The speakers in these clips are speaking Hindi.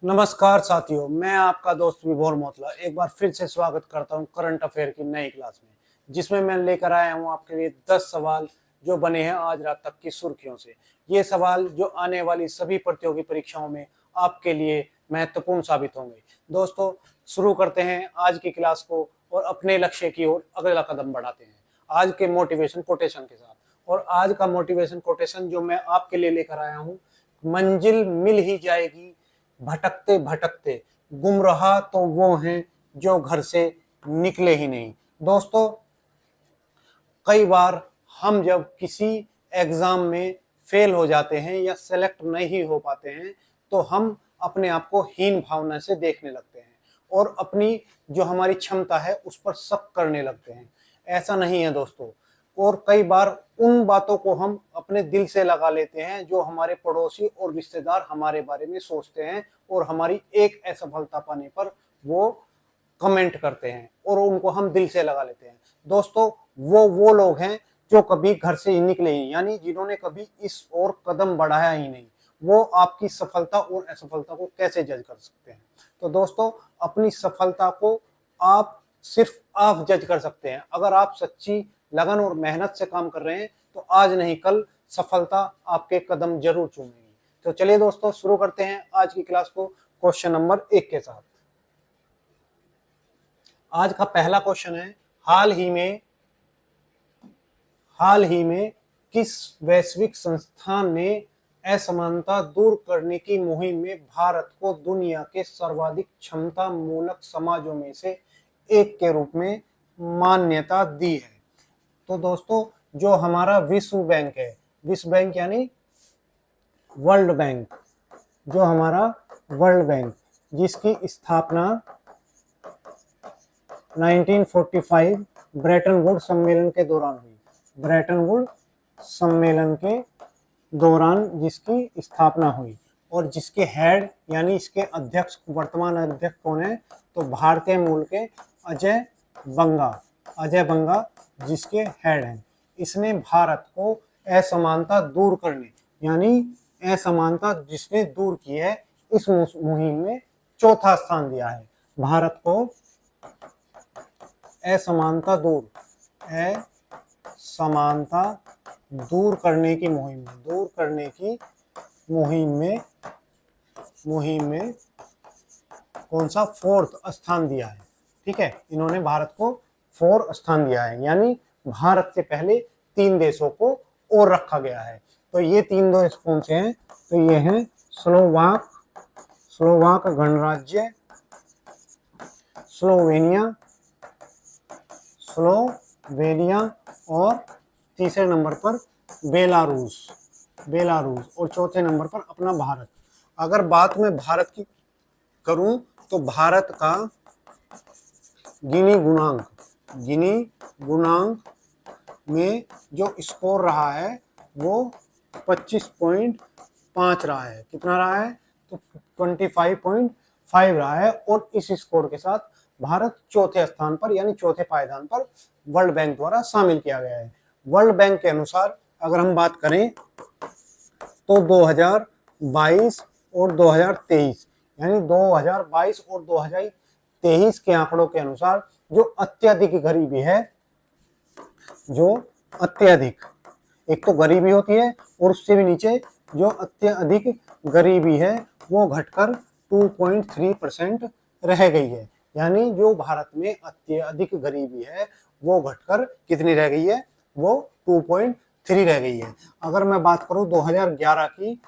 नमस्कार साथियों, मैं आपका दोस्त विभोर मोतला एक बार फिर से स्वागत करता हूं करंट अफेयर की नई क्लास में, जिसमें मैं लेकर आया हूं आपके लिए 10 सवाल जो बने हैं आज रात तक की सुर्खियों से। ये सवाल जो आने वाली सभी प्रतियोगी परीक्षाओं में आपके लिए महत्वपूर्ण साबित होंगे। दोस्तों, शुरू करते हैं आज की क्लास को और अपने लक्ष्य की ओर अगला कदम बढ़ाते हैं आज के मोटिवेशन कोटेशन के साथ। और आज का मोटिवेशन कोटेशन जो मैं आपके लिए लेकर आया हूँ, मंजिल मिल ही जाएगी भटकते भटकते, गुमराह तो वो हैं जो घर से निकले ही नहीं। दोस्तों, कई बार हम जब किसी एग्जाम में फेल हो जाते हैं या सेलेक्ट नहीं हो पाते हैं तो हम अपने आप को हीन भावना से देखने लगते हैं और अपनी जो हमारी क्षमता है उस पर शक करने लगते हैं। ऐसा नहीं है दोस्तों। और कई बार उन बातों को हम अपने दिल से लगा लेते हैं जो हमारे पड़ोसी और रिश्तेदार हमारे बारे में सोचते हैं और हमारी एक असफलता पाने पर वो कमेंट करते हैं और उनको हम दिल से लगा लेते हैं। दोस्तों, वो लोग हैं जो कभी घर से ही निकले ही, यानी जिन्होंने कभी इस ओर कदम बढ़ाया ही नहीं। वो आपकी सफलता और असफलता को कैसे जज कर सकते हैं? तो दोस्तों, अपनी सफलता को सिर्फ आप जज कर सकते हैं। अगर आप सच्ची लगन और मेहनत से काम कर रहे हैं तो आज नहीं कल सफलता आपके कदम जरूर चूमेगी। तो चलिए दोस्तों, शुरू करते हैं आज की क्लास को क्वेश्चन नंबर 1 के साथ। आज का पहला क्वेश्चन है, हाल ही में किस वैश्विक संस्थान ने असमानता दूर करने की मुहिम में भारत को दुनिया के सर्वाधिक क्षमता मूलक समाजों में से एक के रूप में मान्यता दी है? तो दोस्तों, जो हमारा विश्व बैंक है, विश्व बैंक यानी वर्ल्ड बैंक, जो हमारा वर्ल्ड बैंक जिसकी स्थापना 1945 ब्रेटन वुड सम्मेलन के दौरान हुई, ब्रेटन वुड सम्मेलन के दौरान जिसकी स्थापना हुई और जिसके हेड यानी इसके अध्यक्ष, वर्तमान अध्यक्ष कौन है? तो भारतीय मूल के अजय बंगा जिसके हेड हैं। इसने भारत को असमानता दूर करने यानी असमानता जिसने दूर की है इस मुहिम में चौथा स्थान दिया है। भारत को असमानता दूर करने की मुहिम में कौन सा? 4th स्थान दिया है। ठीक है, इन्होंने भारत को 4 स्थान दिया है, यानी भारत से पहले 3 देशों को और रखा गया है। तो ये 3 देश कौन से हैं? तो ये हैं स्लोवाक गणराज्य, स्लोवेनिया और तीसरे नंबर पर बेलारूस और चौथे नंबर पर अपना भारत। अगर बात मैं भारत की करूं तो भारत का गिनी गुणांक में जो स्कोर रहा है वो 25.5 रहा है। कितना रहा है? तो 25.5 रहा है और इस स्कोर के साथ भारत चौथे स्थान पर यानी चौथे पायदान पर वर्ल्ड बैंक द्वारा शामिल किया गया है। वर्ल्ड बैंक के अनुसार अगर हम बात करें तो 2022 और 2023 यानी 2022 और 2023 के आंकड़ों के अनुसार जो अत्यधिक गरीबी है, एक तो गरीबी होती है और उससे भी नीचे जो अत्यधिक गरीबी है वो घटकर 2.3% रह गई है। यानी जो भारत में अत्यधिक गरीबी है वो घटकर कितनी रह गई है? वो 2.3 रह गई है। अगर मैं बात करूं 2011 की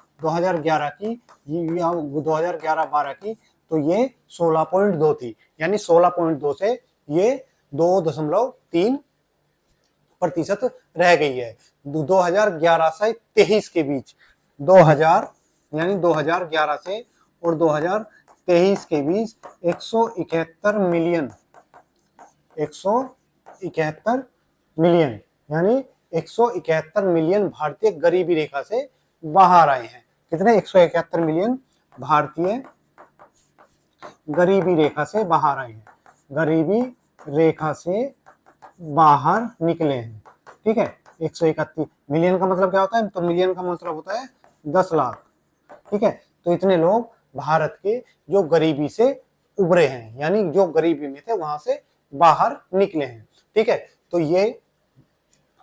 या 2011-12 की तो ये 16.2 थी, यानी 16.2 से ये 2.3% रह गई है। 2011 से 23 के बीच 2011 से और 2023 के बीच 171 मिलियन यानी 171 मिलियन भारतीय गरीबी रेखा से बाहर आए हैं। कितने? 171 मिलियन भारतीय गरीबी रेखा से बाहर आए हैं, गरीबी रेखा से बाहर निकले हैं। ठीक है, 131 मिलियन का मतलब क्या होता है? तो मिलियन का मतलब होता है 10 लाख। ठीक है, तो इतने लोग भारत के जो गरीबी से उभरे हैं, यानी जो गरीबी में थे वहां से बाहर निकले हैं। ठीक है, तो ये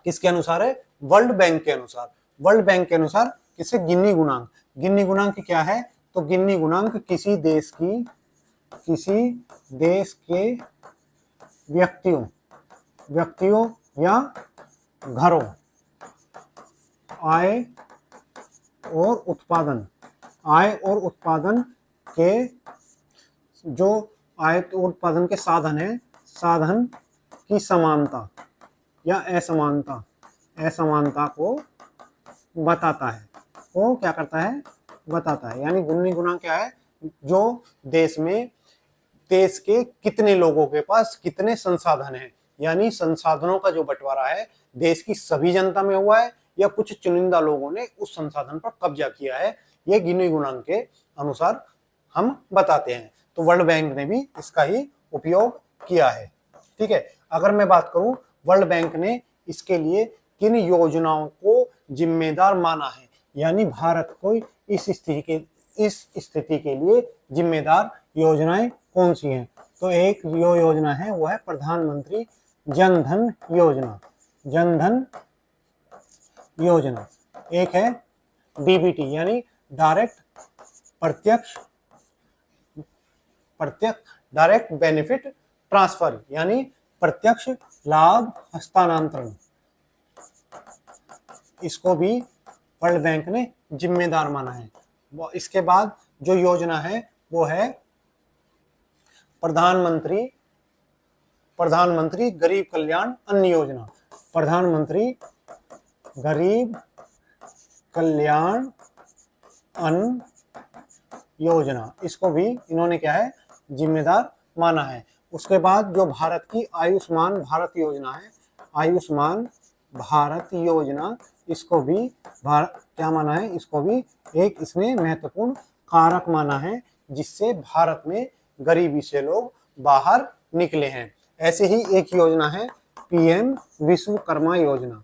किसके अनुसार है? वर्ल्ड बैंक के अनुसार। वर्ल्ड बैंक के अनुसार किसे? गिनी गुणांक। गिनी गुणांक क्या है? तो गिनी गुणांक किसी देश के व्यक्तियों या घरों आय और उत्पादन के जो आय और उत्पादन के साधन है, साधन की समानता या असमानता को बताता है। वो क्या करता है? बताता है। यानी गिनी गुणांक क्या है? जो देश के कितने लोगों के पास कितने संसाधन हैं, यानी संसाधनों का जो बंटवारा है देश की सभी जनता में हुआ है या कुछ चुनिंदा लोगों ने उस संसाधन पर कब्जा किया है, ये गिनी गुणांक के अनुसार हम बताते हैं। तो वर्ल्ड बैंक ने भी इसका ही उपयोग किया है। ठीक है, अगर मैं बात करूं वर्ल्ड बैंक ने इसके लिए किन योजनाओं को जिम्मेदार माना है, यानी भारत को इस स्थिति के लिए जिम्मेदार योजनाएं कौन सी हैं, तो एक जो योजना है वो है प्रधानमंत्री जन धन योजना। एक है डीबीटी यानी डायरेक्ट बेनिफिट ट्रांसफर, यानी प्रत्यक्ष लाभ हस्तांतरण। इसको भी वर्ल्ड बैंक ने जिम्मेदार माना है। इसके बाद जो योजना है वो है प्रधानमंत्री गरीब कल्याण अन्न योजना। प्रधानमंत्री गरीब कल्याण अन्न योजना, इसको भी इन्होंने क्या है? जिम्मेदार माना है। उसके बाद जो भारत की आयुष्मान भारत योजना है, आयुष्मान भारत योजना, इसको भी क्या माना है? इसको भी एक इसने महत्वपूर्ण कारक माना है जिससे भारत में गरीबी से लोग बाहर निकले हैं। ऐसे ही एक योजना है पीएम विश्वकर्मा योजना।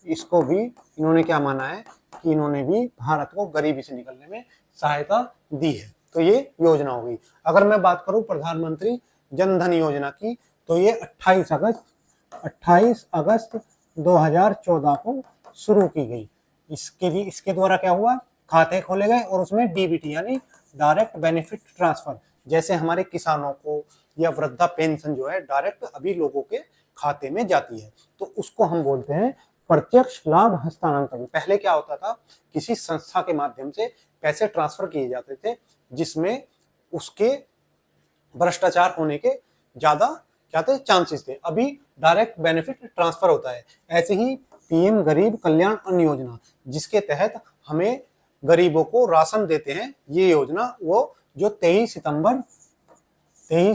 इसको भी इन्होंने क्या माना है कि इन्होंने भी भारत को गरीबी से निकलने में सहायता दी है। तो ये योजना हो गई। अगर मैं बात करूं प्रधानमंत्री जन धन योजना की, तो ये 28 अगस्त 2014 को शुरू की गई। इसके द्वारा क्या हुआ? खाते खोले गए और उसमें डीबीटी यानी डायरेक्ट बेनिफिट ट्रांसफर, जैसे हमारे किसानों को या वृद्धा पेंशन जो है डायरेक्ट अभी लोगों के खाते में जाती है, तो उसको हम बोलते हैं प्रत्यक्ष लाभ हस्तांतरण। पहले क्या होता था? किसी संस्था के माध्यम से पैसे ट्रांसफर किए जाते थे जिसमें उसके भ्रष्टाचार होने के ज्यादा क्या थे? चांसेस थे। अभी डायरेक्ट बेनिफिट ट्रांसफर होता है। ऐसे ही पीएम गरीब कल्याण अन्न योजना, जिसके तहत हमें गरीबों को राशन देते हैं, ये योजना वो जो 23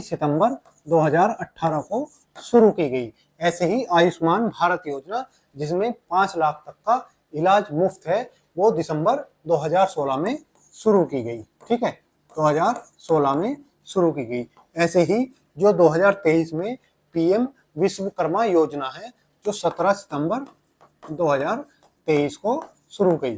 सितंबर 2018 को शुरू की गई। ऐसे ही आयुष्मान भारत योजना, जिसमें 5 लाख तक का इलाज मुफ्त है, वो दिसंबर 2016 में शुरू की गई। ठीक है, 2016 में शुरू की गई। ऐसे ही जो 2023 में पीएम विश्वकर्मा योजना है, जो 17 सितंबर 2023 को शुरू की।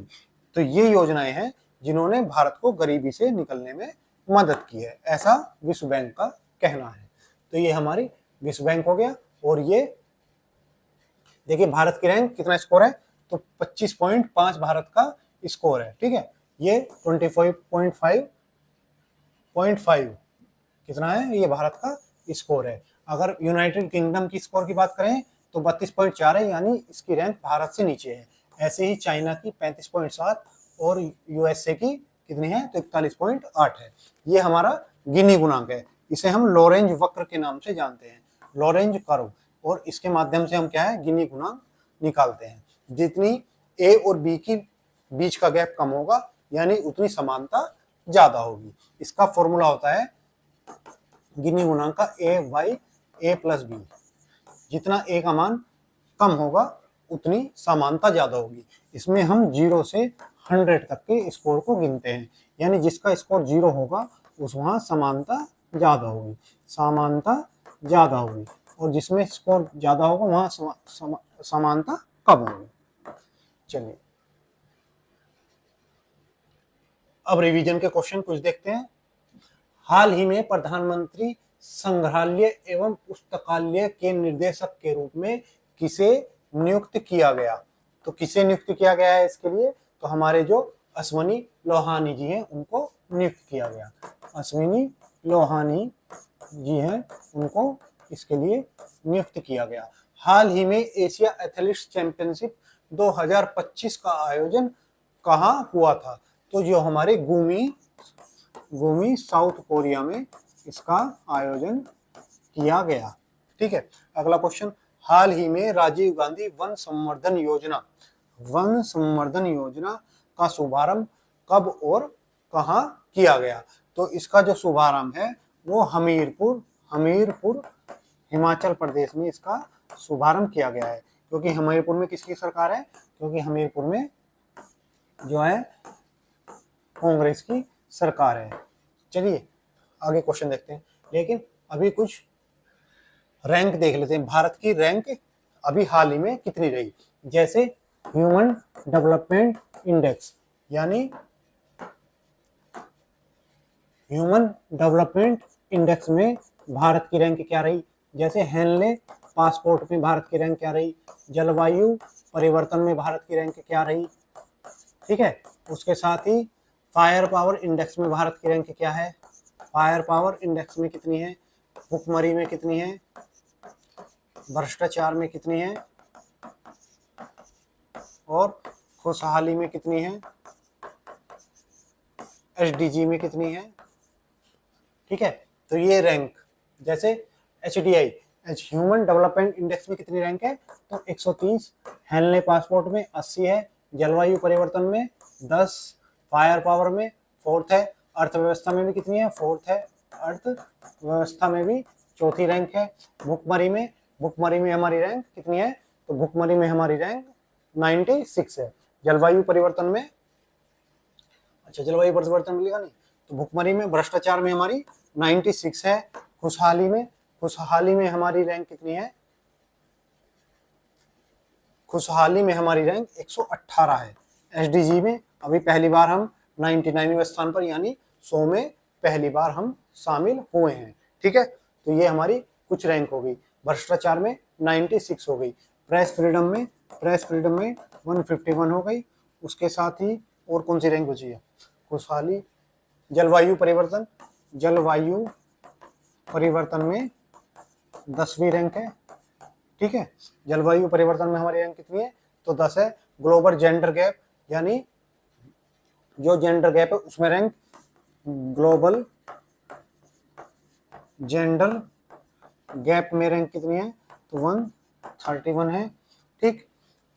तो ये योजनाएं हैं जिन्होंने भारत को गरीबी से निकलने में मदद की है, ऐसा विश्व बैंक का कहना है। तो ये हमारी विश्व बैंक हो गया। और ये देखिए भारत की रैंक कितना स्कोर है, तो 25.5 भारत का स्कोर है। ठीक है, ये 25.5 कितना है? ये भारत का स्कोर है। अगर यूनाइटेड किंगडम की स्कोर की बात करें तो 32.4 है, यानी इसकी रैंक भारत से नीचे है। ऐसे ही चाइना की 35.7 और यूएसए की कितनी है? तो 41.8 है। ये हमारा गिनी गुणांक है। इसे हम लॉरेंज वक्र के नाम से जानते हैं, लॉरेंज कर्व। और इसके माध्यम से हम क्या है? गिनी गुणांक निकालते हैं। जितनी ए और बी की बीच का गैप कम होगा, यानी उतनी समानता ज्यादा होगी। इसका फॉर्मूला होता है गिनी गुणांक का A प्लस बी। जितना ए का मान कम होगा उतनी समानता ज्यादा होगी। इसमें हम 0 से 100 तक के स्कोर को गिनते हैं, यानी जिसका स्कोर 0 होगा उस वहां समानता ज्यादा होगी, और जिसमें स्कोर ज्यादा होगा वहां समानता कम होगी। चलिए अब रिवीजन के क्वेश्चन कुछ देखते हैं। हाल ही में प्रधानमंत्री संग्रहालय एवं पुस्तकालय के निर्देशक के रूप में किसे नियुक्त किया गया? तो किसे नियुक्त किया गया है इसके लिए? तो हमारे जो अश्विनी लोहानी जी हैं उनको नियुक्त किया गया। अश्विनी लोहानी जी हैं उनको इसके लिए नियुक्त किया गया। हाल ही में एशिया एथलेटिक्स चैंपियनशिप 2025 का आयोजन कहाँ हुआ था? तो जो हमारे गुमी साउथ कोरिया में इसका आयोजन किया गया। ठीक है, अगला क्वेश्चन। हाल ही में राजीव गांधी वन संवर्धन योजना का शुभारंभ कब और कहां किया गया? तो इसका जो शुभारंभ है वो हमीरपुर हिमाचल प्रदेश में इसका शुभारंभ किया गया है। क्योंकि हमीरपुर में किसकी सरकार है? क्योंकि हमीरपुर में जो है कांग्रेस की सरकार है। चलिए आगे क्वेश्चन देखते हैं, लेकिन अभी कुछ रैंक देख लेते हैं। भारत की रैंक अभी हाल ही में कितनी रही? जैसे ह्यूमन डेवलपमेंट इंडेक्स, यानी ह्यूमन डेवलपमेंट इंडेक्स में भारत की रैंक क्या रही? जैसे हेनले पासपोर्ट में भारत की रैंक क्या रही? जलवायु परिवर्तन में भारत की रैंक क्या रही? ठीक है, उसके साथ ही फायर पावर इंडेक्स में भारत की रैंक क्या है? फायर पावर इंडेक्स में कितनी है? भुखमरी में कितनी है? भ्रष्टाचार में कितनी है? और खुशहाली में कितनी है? एसडीजी में कितनी है? ठीक है, तो ये रैंक, जैसे HDI ह्यूमन डेवलपमेंट इंडेक्स में कितनी रैंक है? तो 130, हेनले पासपोर्ट में 80 है, जलवायु परिवर्तन में 10, फायर पावर में 4th है, अर्थव्यवस्था में भी कितनी है? 4th है, अर्थव्यवस्था में भी 4थी रैंक है। भुखमरी में हमारी रैंक कितनी है? तो भुखमरी में हमारी रैंक 96 है। जलवायु परिवर्तन में, अच्छा जलवायु परिवर्तन मिलेगा नहीं, तो भुखमरी में, भ्रष्टाचार में हमारी 96 है। खुशहाली में हमारी रैंक कितनी है? खुशहाली में हमारी रैंक 118 है। एसडीजी में अभी पहली बार हम 99वें स्थान पर, यानी 100 में पहली बार हम शामिल हुए हैं। ठीक है, तो ये हमारी कुछ रैंक हो गई। भ्रष्टाचार में 96 हो गई। प्रेस फ्रीडम में 151 हो गई। उसके साथ ही और कौन सी रैंक बची है? खुशहाली, जलवायु परिवर्तन में 10वीं रैंक है। ठीक है, जलवायु परिवर्तन में हमारी रैंक कितनी है? तो 10 है। ग्लोबल जेंडर गैप, यानी जो जेंडर गैप है उसमें रैंक, ग्लोबल जेंडर गैप में रैंक कितनी है? तो 131 है। ठीक,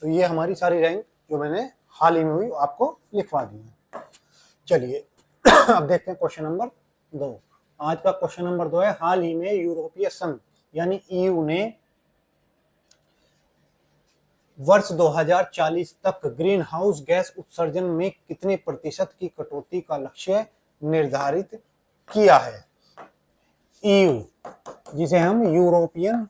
तो ये हमारी सारी रैंक जो मैंने हाल ही में हुई आपको लिखवा दी है। चलिए अब देखते हैं क्वेश्चन नंबर 2। आज का क्वेश्चन नंबर 2 है, हाल ही में यूरोपीय संघ यानी EU ने वर्ष 2040 तक ग्रीन हाउस गैस उत्सर्जन में कितने प्रतिशत की कटौती का लक्ष्य निर्धारित किया है? EU, जिसे हम यूरोपियन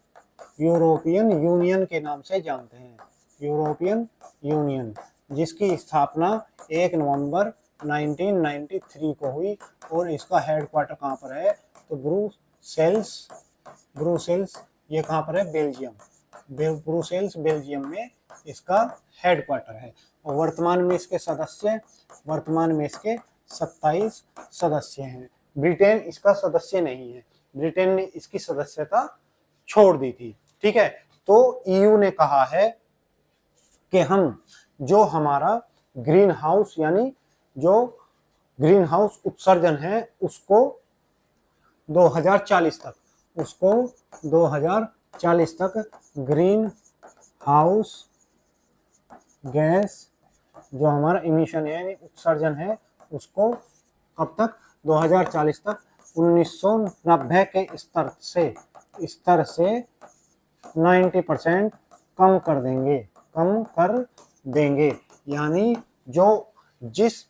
यूनियन के नाम से जानते हैं, यूरोपियन यूनियन, जिसकी स्थापना 1 नवंबर 1993 को हुई और इसका हेडक्वार्टर कहाँ पर है? तो ब्रुसेल्स, ये कहाँ पर है? बेल्जियम, ब्रुसेल्स बेल्जियम में इसका हेडक्वार्टर है। और वर्तमान में इसके 27 सदस्य हैं। ब्रिटेन इसका सदस्य नहीं है, ब्रिटेन ने इसकी सदस्यता छोड़ दी थी। ठीक है, तो EU ने कहा है कि हम जो हमारा ग्रीन हाउस, यानी जो ग्रीन हाउस उत्सर्जन है उसको 2040 तक ग्रीन हाउस गैस जो हमारा इमिशन है यानी उत्सर्जन है उसको कब तक? 2040 तक 1990 के स्तर से 90% कम कर देंगे। यानी जिस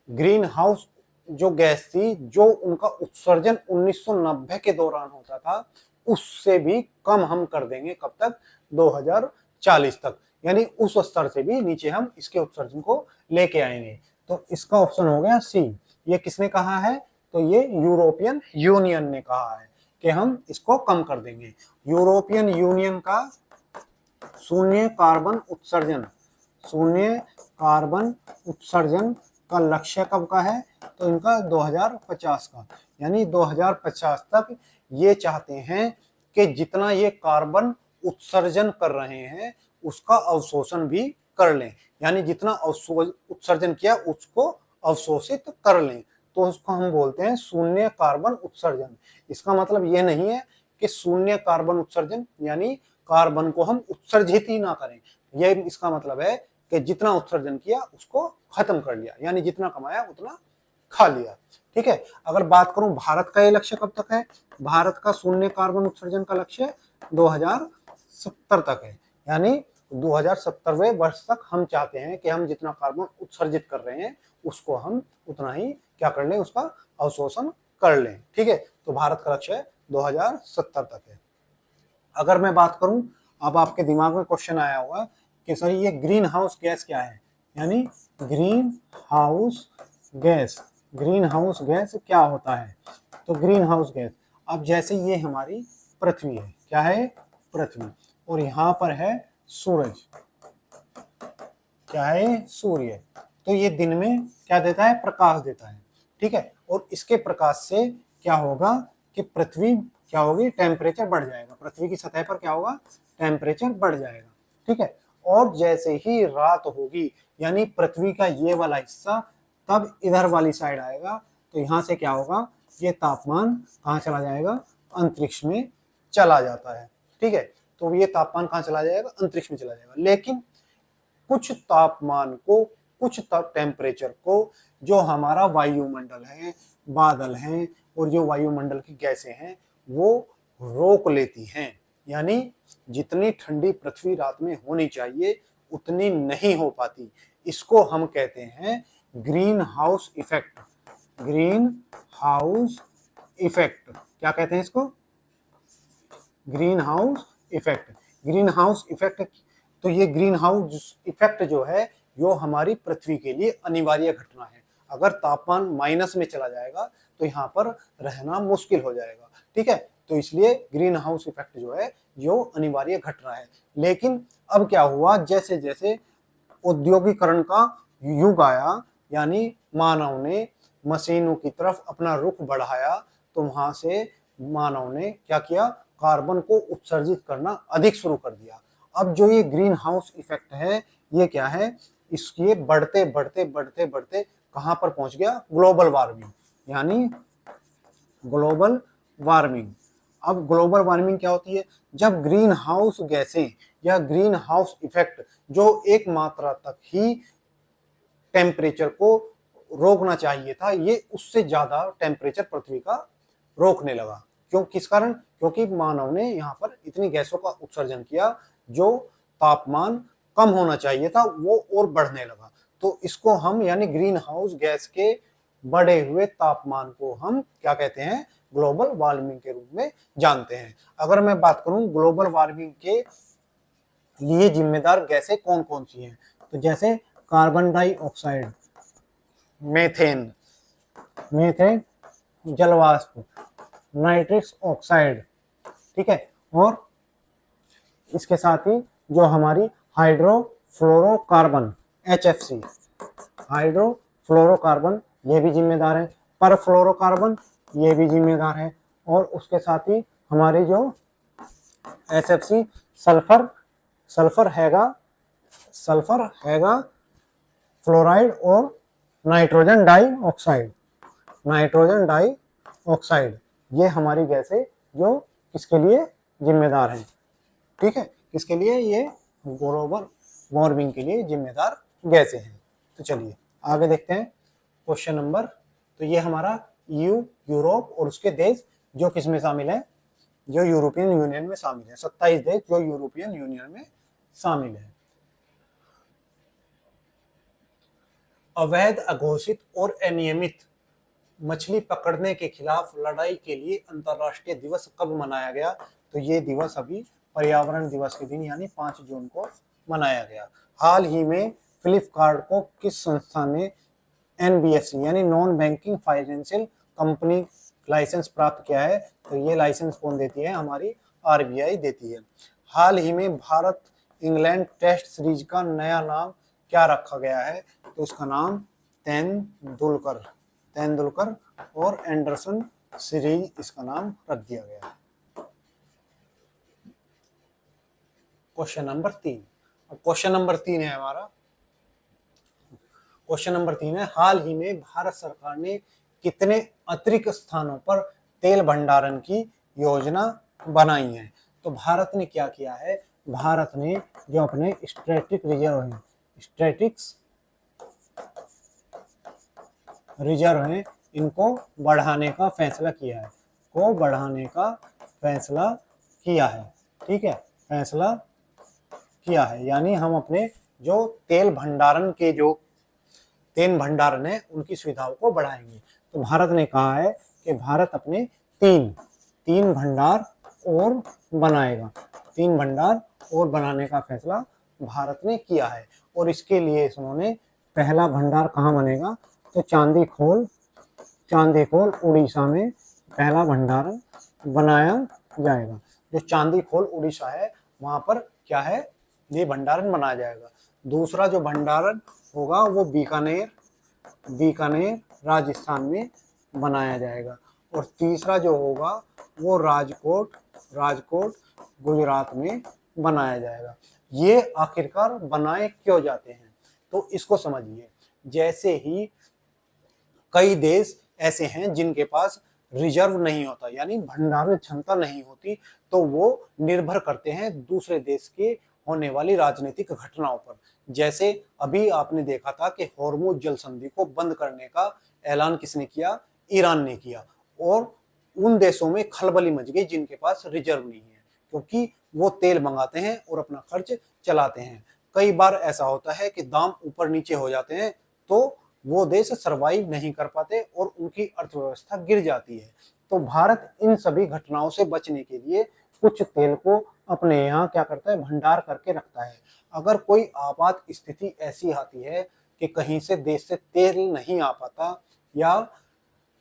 ग्रीन हाउस जो गैस थी, जो उनका उत्सर्जन 1990 के दौरान होता था, उससे भी कम हम कर देंगे। कब तक? 2040 तक, यानी उस स्तर से भी नीचे हम इसके उत्सर्जन को लेके आएंगे। तो इसका ऑप्शन हो गया C, ये किसने कहा है? तो ये यूरोपियन यूनियन ने कहा है कि हम इसको कम कर देंगे। यूरोपियन यूनियन का शून्य कार्बन उत्सर्जन, शून्य कार्बन उत्सर्जन का लक्ष्य कब का है? तो इनका 2050 का, यानी 2050 तक ये चाहते हैं कि जितना ये कार्बन उत्सर्जन कर रहे हैं उसका अवशोषण भी कर लें, यानी जितना उत्सर्जन किया उसको अवशोषित कर लें। तो उसको हम बोलते हैं शून्य कार्बन उत्सर्जन। इसका मतलब ये नहीं है कि शून्य कार्बन उत्सर्जन यानी कार्बन को हम उत्सर्जित ही ना करें, यह इसका मतलब है कि जितना उत्सर्जन किया उसको खत्म कर लिया, यानी जितना कमाया उतना खा लिया। ठीक है, अगर बात करूं भारत का ये लक्ष्य कब तक है? भारत का शून्य कार्बन उत्सर्जन का लक्ष्य 2070 तक है, यानी 2070वें वर्ष तक हम चाहते हैं कि हम जितना कार्बन उत्सर्जित कर रहे हैं उसको हम उतना ही क्या कर लें, उसका अवशोषण कर लें। ठीक है, तो भारत का लक्ष्य 2070 तक है। अगर मैं बात करूं, अब आपके दिमाग में क्वेश्चन आया होगा कि सर ये ग्रीन हाउस गैस क्या है, यानी green house gas, green house gas क्या होता है? तो ग्रीन हाउस गैस, अब जैसे ये हमारी पृथ्वी है, क्या है? पृथ्वी, और यहाँ पर है सूरज, क्या है? सूर्य। तो ये दिन में क्या देता है? प्रकाश देता है। ठीक है, और इसके प्रकाश से क्या होगा कि पृथ्वी क्या होगी? टेम्परेचर बढ़ जाएगा, पृथ्वी की सतह पर क्या होगा? टेम्परेचर बढ़ जाएगा। ठीक है, और जैसे ही रात होगी, यानी पृथ्वी का ये वाला हिस्सा तब इधर वाली साइड आएगा, तो यहाँ से क्या होगा? ये तापमान कहाँ चला जाएगा? अंतरिक्ष में चला जाता है। ठीक है, तो ये तापमान कहाँ चला जाएगा? अंतरिक्ष में चला जाएगा। लेकिन कुछ तापमान को, कुछ टेम्परेचर को जो हमारा वायुमंडल है, बादल हैं और जो वायुमंडल की गैसें हैं वो रोक लेती हैं, यानी जितनी ठंडी पृथ्वी रात में होनी चाहिए उतनी नहीं हो पाती। इसको हम कहते हैं green house effect. Green house effect क्या कहते हैं इसको? Green house effect. Green house effect, तो ये ग्रीन हाउस इफेक्ट जो है यो हमारी पृथ्वी के लिए अनिवार्य घटना है। अगर तापमान माइनस में चला जाएगा तो यहाँ पर रहना मुश्किल हो जाएगा। ठीक है, तो इसलिए ग्रीन हाउस इफेक्ट जो है यो अनिवार्य घटना है। लेकिन अब क्या हुआ, जैसे जैसे औद्योगिकरण का युग आया, यानी मानव ने मशीनों की तरफ अपना रुख बढ़ाया, तो वहां से मानव ने क्या किया? कार्बन को उत्सर्जित करना अधिक शुरू कर दिया। अब जो ये ग्रीन हाउस इफेक्ट है ये क्या है? इसके बढ़ते बढ़ते बढ़ते बढ़ते कहां पर पहुंच गया? ग्लोबल वार्मिंग, यानी ग्लोबल वार्मिंग। अब ग्लोबल वार्मिंग क्या होती है? जब ग्रीन हाउस गैसें या ग्रीन हाउस इफेक्ट जो एक मात्रा तक ही टेम्परेचर को रोकना चाहिए था, ये उससे ज्यादा टेम्परेचर पृथ्वी का रोकने लगा। क्यों? किस कारण? क्योंकि मानव ने यहाँ पर इतनी गैसों का उत्सर्जन किया, जो तापमान कम होना चाहिए था वो और बढ़ने लगा। तो इसको हम, यानी ग्रीन हाउस गैस के बढ़े हुए तापमान को हम क्या कहते हैं? ग्लोबल वार्मिंग के रूप में जानते हैं। अगर मैं बात करूं ग्लोबल वार्मिंग के लिए जिम्मेदार गैसें कौन कौन सी हैं, तो जैसे कार्बन डाइऑक्साइड, मेथेन, मेथेन जलवाष्प, नाइट्रस ऑक्साइड, ठीक है, और इसके साथ ही जो हमारी हाइड्रोफ्लोरोकार्बन HFC, हाइड्रोफ्लोरोकार्बन ये भी जिम्मेदार है, परफ्लोरोकार्बन ये भी जिम्मेदार है, और उसके साथ ही हमारी जो SFC सल्फर, सल्फर हैगा फ्लोराइड और नाइट्रोजन डाइऑक्साइड, नाइट्रोजन डाइऑक्साइड, ये हमारी गैसें जो किसके लिए जिम्मेदार हैं। ठीक है, किसके लिए? ये ग्लोबल वार्मिंग के लिए जिम्मेदार गैसें हैं। तो चलिए आगे देखते हैं क्वेश्चन नंबर। तो ये हमारा यूरोप और उसके देश जो किस में शामिल है? जो यूरोपियन यूनियन में शामिल है, 27 देश जो यूरोपियन यूनियन में शामिल है। अवैध, अघोषित और अनियमित मछली पकड़ने के खिलाफ लड़ाई के लिए अंतर्राष्ट्रीय दिवस कब मनाया गया? तो ये दिवस अभी पर्यावरण दिवस के दिन यानी 5 जून को मनाया गया। हाल ही में फ्लिपकार्ट को किस संस्था ने NBFC यानी non banking financial company license प्राप्त किया है। तो ये लाइसेंस कौन देती है? हमारी RBI देती है। हाल ही में भारत इंग्लैंड टेस्ट सीरीज का नया नाम क्या रखा गया है? तो उसका नाम तेंदुलकर और एंडरसन सीरीज इसका नाम रख दिया गया है। Question number 3। अब क्वेश्चन नंबर 3 है हमारा, क्वेश्चन नंबर 3 है, हाल ही में भारत सरकार ने कितने अतिरिक्त स्थानों पर तेल भंडारण की योजना बनाई है? तो भारत ने क्या किया है? भारत ने जो अपने स्ट्रेटेजिक रिजर्व हैं, स्ट्रेटेजिक रिजर्व हैं, इनको बढ़ाने का फैसला किया है, को बढ़ाने का फैसला किया है। ठीक है, फैसला किया है, यानी हम अपने जो तेल भंडारण है उनकी सुविधाओं को बढ़ाएंगे। तो भारत ने कहा है कि भारत अपने तीन भंडार और बनाएगा, 3 भंडार और बनाने का फैसला भारत ने किया है। और इसके लिए उन्होंने पहला भंडार कहाँ बनेगा? तो चांदीखोल उड़ीसा में पहला भंडारण बनाया जाएगा। जो चांदीखोल उड़ीसा है वहां पर क्या है? ये भंडारण बनाया जाएगा। दूसरा जो भंडारण होगा वो बीकानेर राजस्थान में बनाया जाएगा। और तीसरा जो होगा वो राजकोट गुजरात में बनाया जाएगा। ये आखिरकार बनाए क्यों जाते हैं? तो इसको समझिए। जैसे ही कई देश ऐसे हैं जिनके पास रिजर्व नहीं होता, यानी भंडारण क्षमता नहीं होती, तो वो निर्भर करते हैं दूसरे देश के होने वाली राजनीतिक घटनाओं पर। जैसे अभी आपने देखा था कि हॉर्मुज जल संधि को बंद करने का ऐलान किसने किया? ईरान ने किया। और उन देशों में खलबली मच गई जिनके पास रिजर्व नहीं है, क्योंकि वो तेल मंगाते हैं और अपना खर्च चलाते हैं। कई बार ऐसा होता है कि दाम ऊपर नीचे हो जाते हैं, तो वो देश सरवाइव नहीं कर पाते और उनकी अर्थव्यवस्था गिर जाती है। तो भारत इन सभी घटनाओं से बचने के लिए कुछ तेल को अपने यहाँ क्या करता है? भंडार करके रखता है। अगर कोई आपात स्थिति ऐसी आती है कि कहीं से देश से तेल नहीं आ पाता, या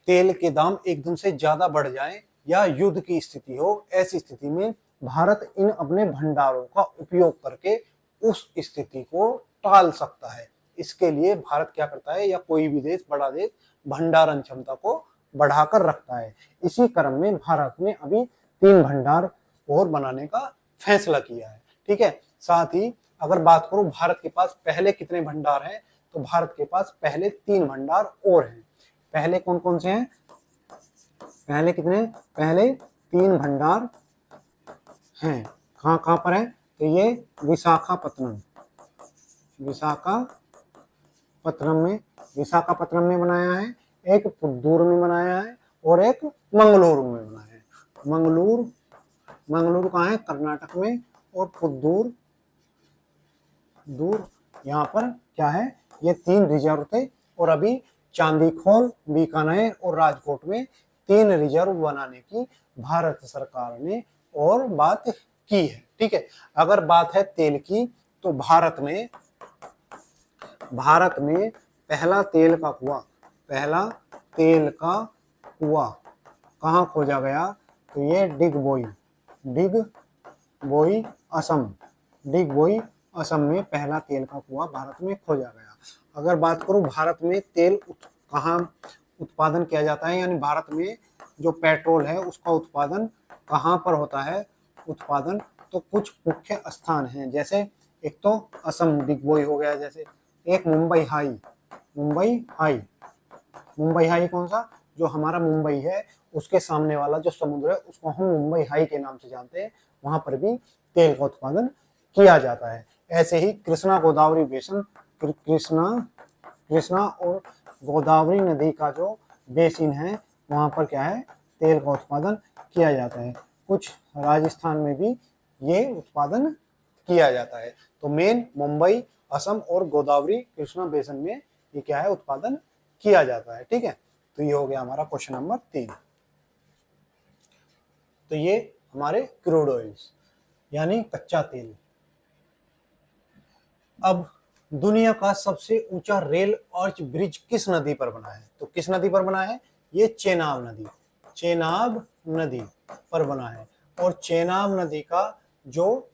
तेल के दाम एकदम से ज्यादा बढ़ जाए, या युद्ध की स्थिति हो, ऐसी स्थिति में भारत इन अपने भंडारों का उपयोग करके उस स्थिति को टाल सकता है। इसके लिए भारत क्या करता है, या कोई भी देश, बड़ा देश, भंडारण क्षमता को बढ़ाकर रखता है। इसी क्रम में भारत ने अभी 3 भंडार और बनाने का फैसला किया है। ठीक है, साथ ही अगर बात करूं भारत के पास पहले कितने भंडार हैं, तो भारत के पास पहले 3 भंडार और हैं। पहले कौन कौन से हैं? पहले 3 भंडार हैं। कहाँ कहाँ पर है? तो ये विशाखापत्तनम में बनाया है, एक पुदुर में बनाया है, और एक मंगलुरु में बनाया है। मंगलुरु कहाँ है? कर्नाटक में। और पुदुर यहाँ पर क्या है? ये 3 रिजर्व थे। और अभी चांदीखोल, बीकानेर और राजकोट में 3 रिजर्व बनाने की भारत सरकार ने और बात की है। ठीक है, अगर बात है तेल की, तो भारत में पहला तेल का कुआं कहाँ खोजा गया? तो ये डिगबोई असम में पहला तेल का कुआं भारत में खोजा गया। अगर बात करूं भारत में तेल कहाँ उत्पादन किया जाता है, यानी भारत में जो पेट्रोल है उसका उत्पादन कहाँ पर होता है? तो कुछ मुख्य स्थान हैं, जैसे एक तो असम डिगबोई हो गया, जैसे एक मुंबई हाई कौन सा? जो हमारा मुंबई है उसके सामने वाला जो समुद्र है उसको हम मुंबई हाई के नाम से जानते हैं, वहां पर भी तेल का उत्पादन किया जाता है। ऐसे ही कृष्णा और गोदावरी नदी का जो बेसिन है वहां पर क्या है? तेल का उत्पादन किया जाता है। कुछ राजस्थान में भी ये उत्पादन किया जाता है। तो मेन मुंबई, असम और गोदावरी कृष्णा बेसिन में ये क्या है? उत्पादन किया जाता है। ठीक है, तो ये हो गया हमारा क्वेश्चन नंबर 3। तो ये हमारे क्रूड ऑयल्स यानी कच्चा तेल। अब दुनिया का सबसे ऊंचा रेल आर्च ब्रिज किस नदी पर बना है? तो किस नदी पर बना है? ये चेनाब नदी, चेनाब नदी पर बना है। और चेनाब नदी का जो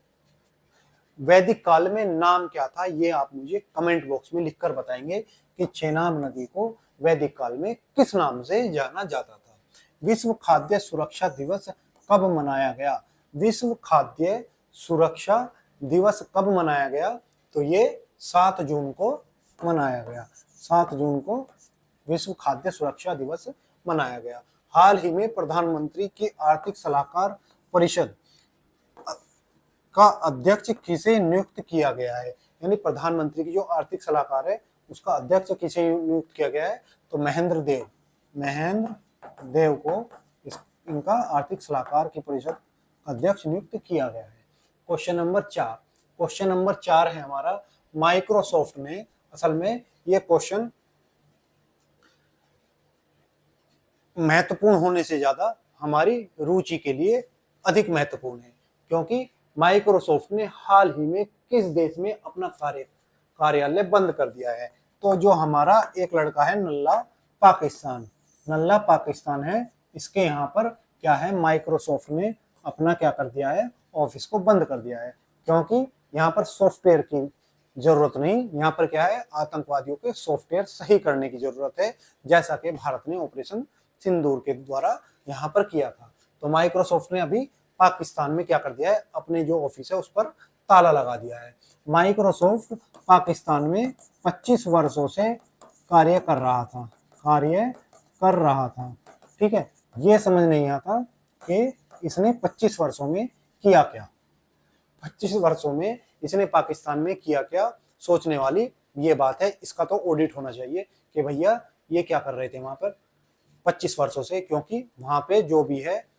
वैदिक काल में नाम क्या था, ये आप मुझे कमेंट बॉक्स में लिखकर बताएंगे कि चेनाब नदी को वैदिक काल में किस नाम से जाना जाता था। विश्व खाद्य सुरक्षा दिवस कब मनाया गया? विश्व खाद्य सुरक्षा दिवस कब मनाया गया? तो ये 7 जून को मनाया गया। 7 जून को विश्व खाद्य सुरक्षा दिवस मनाया गया। हाल ही में प्रधानमंत्री की आर्थिक सलाहकार परिषद का अध्यक्ष किसे नियुक्त किया गया है? यानी प्रधानमंत्री की जो आर्थिक सलाहकार है उसका अध्यक्ष किसे नियुक्त किया गया है? तो महेंद्र देव को इनका आर्थिक सलाहकार की परिषद अध्यक्ष नियुक्त किया गया है। क्वेश्चन नंबर 4 है हमारा, माइक्रोसॉफ्ट ने, असल में ये क्वेश्चन महत्वपूर्ण होने से ज्यादा हमारी रुचि के लिए अधिक महत्वपूर्ण है, क्योंकि माइक्रोसॉफ्ट ने हाल ही में किस देश में अपना कार्यालय बंद कर दिया है? तो जो हमारा एक लड़का है नल्ला पाकिस्तान है, इसके यहाँ पर क्या है, माइक्रोसॉफ्ट ने अपना क्या कर दिया है, ऑफिस को बंद कर दिया है, क्योंकि यहाँ पर सॉफ्टवेयर की जरूरत नहीं, यहाँ पर क्या है, आतंकवादियों के सॉफ्टवेयर सही करने की जरूरत है, जैसा कि भारत ने ऑपरेशन सिंदूर के द्वारा यहाँ पर किया था। तो माइक्रोसॉफ्ट ने अभी पाकिस्तान में क्या कर दिया है, अपने जो ऑफिस है उस पर ताला लगा दिया है। माइक्रोसॉफ्ट पाकिस्तान में 25 वर्षों से कार्य कर रहा था। ठीक है, ये समझ नहीं आता कि इसने 25 वर्षों में किया क्या, 25 वर्षों में इसने पाकिस्तान में किया क्या, सोचने वाली ये बात है। इसका तो ऑडिट होना चाहिए कि भैया ये क्या कर रहे थे वहां पर 25 वर्षों से, क्योंकि वहां पे जो भी है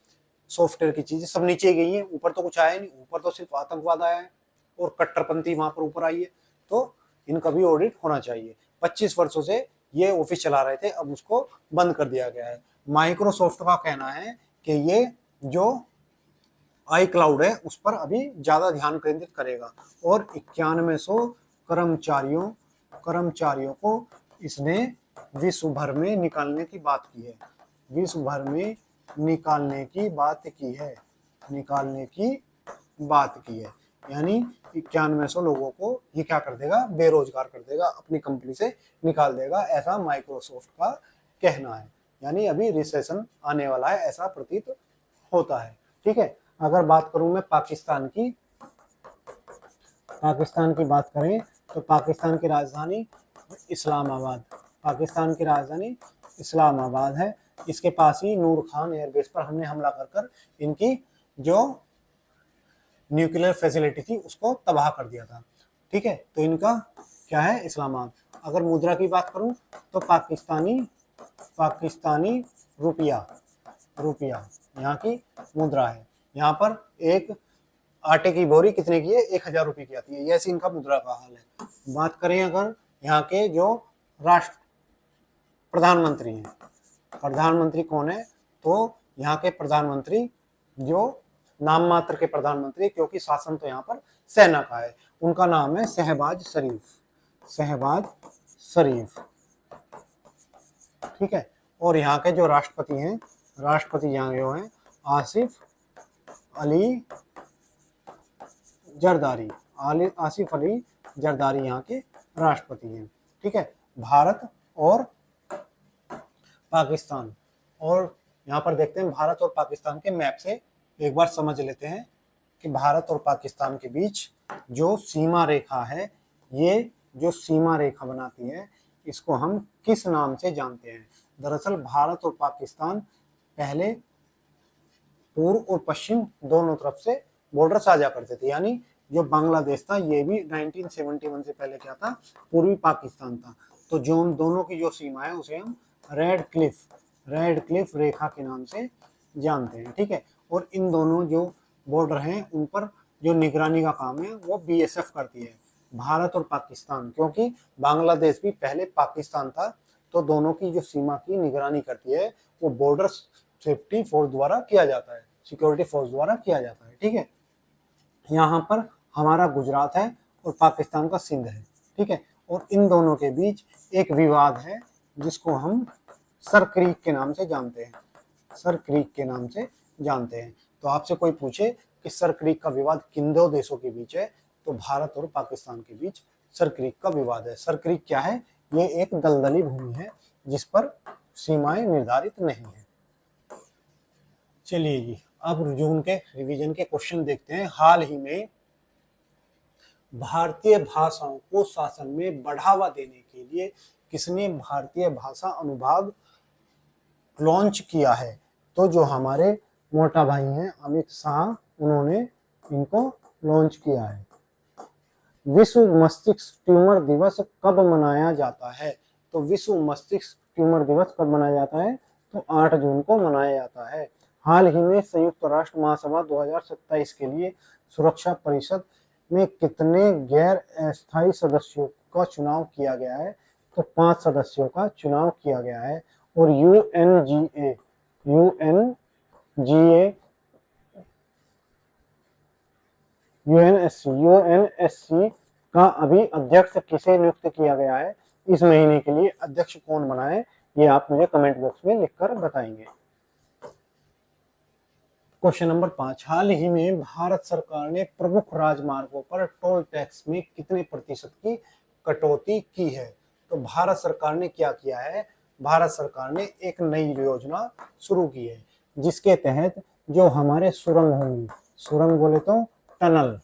सॉफ्टवेयर की चीजें सब नीचे गई हैं, ऊपर तो कुछ आया नहीं, ऊपर तो सिर्फ आतंकवाद आया है और कट्टरपंथी वहां पर ऊपर आई है, तो इनका भी ऑडिट होना चाहिए। 25 वर्षों से ये ऑफिस चला रहे थे, अब उसको बंद कर दिया गया है। माइक्रोसॉफ्ट का कहना है कि ये जो आई क्लाउड है उस पर अभी ज्यादा ध्यान केंद्रित करेगा और 9100 कर्मचारियों को इसने विश्व भर में निकालने की बात की है, विश्व भर में निकालने की बात की है। यानी 9100 लोगों को ये क्या कर देगा, बेरोजगार कर देगा, अपनी कंपनी से निकाल देगा, ऐसा माइक्रोसॉफ्ट का कहना है। यानी अभी रिसेशन आने वाला है ऐसा प्रतीत होता है। ठीक है, अगर बात करूं मैं पाकिस्तान की बात करें तो पाकिस्तान की राजधानी इस्लामाबाद है। इसके पास ही नूर खान एयरबेस पर हमने हमला कर इनकी जो न्यूक्लियर फैसिलिटी थी उसको तबाह कर दिया था। ठीक है, तो इनका क्या है, इस्लामाबाद। अगर मुद्रा की बात करूं तो पाकिस्तानी रुपया यहाँ की मुद्रा है। यहाँ पर एक आटे की बोरी कितने की है, 1000 रुपये की आती है, ऐसी इनका मुद्रा का हाल है। बात करें अगर यहाँ के जो राष्ट्र प्रधानमंत्री हैं, प्रधानमंत्री कौन है, तो यहाँ के प्रधानमंत्री जो नाम मात्र के प्रधानमंत्री, क्योंकि शासन तो यहाँ पर सेना का है, उनका नाम है शहबाज शरीफ। ठीक है, और यहाँ के जो राष्ट्रपति यहाँ जो हैं आसिफ अली जरदारी यहाँ के राष्ट्रपति हैं। ठीक है, भारत और पाकिस्तान, और यहाँ पर देखते हैं भारत और पाकिस्तान के मैप से एक बार समझ लेते हैं कि भारत और पाकिस्तान के बीच जो सीमा रेखा है, ये जो सीमा रेखा बनाती है इसको हम किस नाम से जानते हैं? दरअसल भारत और पाकिस्तान पहले पूर्व और पश्चिम दोनों तरफ से बॉर्डर साझा करते थे, यानी जो बांग्लादेश था ये भी 1971 से पहले क्या था, पूर्वी पाकिस्तान था। तो जो हम दोनों की जो सीमा है उसे हम रेड क्लिफ रेखा के नाम से जानते हैं। ठीक है, और इन दोनों जो बॉर्डर हैं उन पर जो निगरानी का काम है वो बीएसएफ करती है, भारत और पाकिस्तान, क्योंकि बांग्लादेश भी पहले पाकिस्तान था, तो दोनों की जो सीमा की निगरानी करती है वो बॉर्डर सेफ्टी फोर्स द्वारा किया जाता है, सिक्योरिटी फोर्स द्वारा किया जाता है। ठीक है, यहाँ पर हमारा गुजरात है और पाकिस्तान का सिंध है। ठीक है। और इन दोनों के बीच एक विवाद है जिसको हम सर क्रीक के नाम से जानते हैं, सर क्रीक के नाम से जानते हैं। तो आपसे कोई पूछे कि सर क्रीक का विवाद किन दो देशों के बीच है, तो भारत और पाकिस्तान के बीच सर क्रीक का विवाद है। सर क्रीक क्या है? ये एक दलदली भूमि है जिस पर सीमाएं निर्धारित नहीं है। चलिए जी, अब जून के रिवीजन के क्वेश्चन देखते हैं। हाल ही में भारतीय भाषाओं को शासन में बढ़ावा देने के लिए किसने भारतीय भाषा अनुभाग लॉन्च किया है? तो जो हमारे मोटा भाई हैं अमित शाह, उन्होंने इनको लॉन्च किया है। विश्व मस्तिष्क ट्यूमर दिवस कब मनाया जाता है? तो विश्व मस्तिष्क ट्यूमर दिवस कब मनाया जाता है? तो 8 जून को मनाया जाता है। हाल ही में संयुक्त राष्ट्र महासभा 2027 के लिए सुरक्षा परिषद में कितने गैर अस्थायी सदस्यों का चुनाव किया गया है? तो 5 सदस्यों का चुनाव किया गया है। और यूएनजीए यूएनएससी का अभी अध्यक्ष किसे नियुक्त किया गया है? इस महीने के लिए अध्यक्ष कौन बना है, ये आप मुझे कमेंट बॉक्स में लिखकर बताएंगे। क्वेश्चन नंबर 5, हाल ही में भारत सरकार ने प्रमुख राजमार्गों पर टोल टैक्स में कितने प्रतिशत की कटौती की है? तो भारत सरकार ने क्या किया है? भारत सरकार ने एक नई योजना शुरू की है जिसके तहत जो हमारे सुरंग होंगी, सुरंग बोले तो टनल,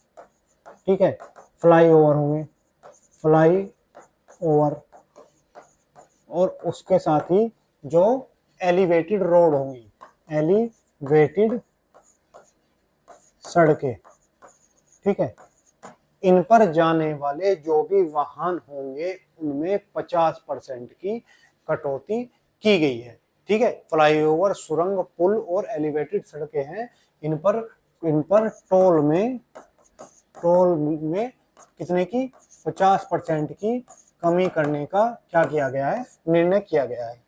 ठीक है, फ्लाईओवर होंगे, फ्लाई ओवर, और उसके साथ ही जो एलिवेटेड रोड होंगी, एलिवेटेड सड़कें, ठीक है, इन पर जाने वाले जो भी वाहन होंगे उनमें 50% की कटौती की गई है। ठीक है, फ्लाईओवर, सुरंग, पुल और एलिवेटेड सड़कें हैं, इन पर टोल में कितने की 50% की कमी करने का क्या किया गया है? निर्णय किया गया है।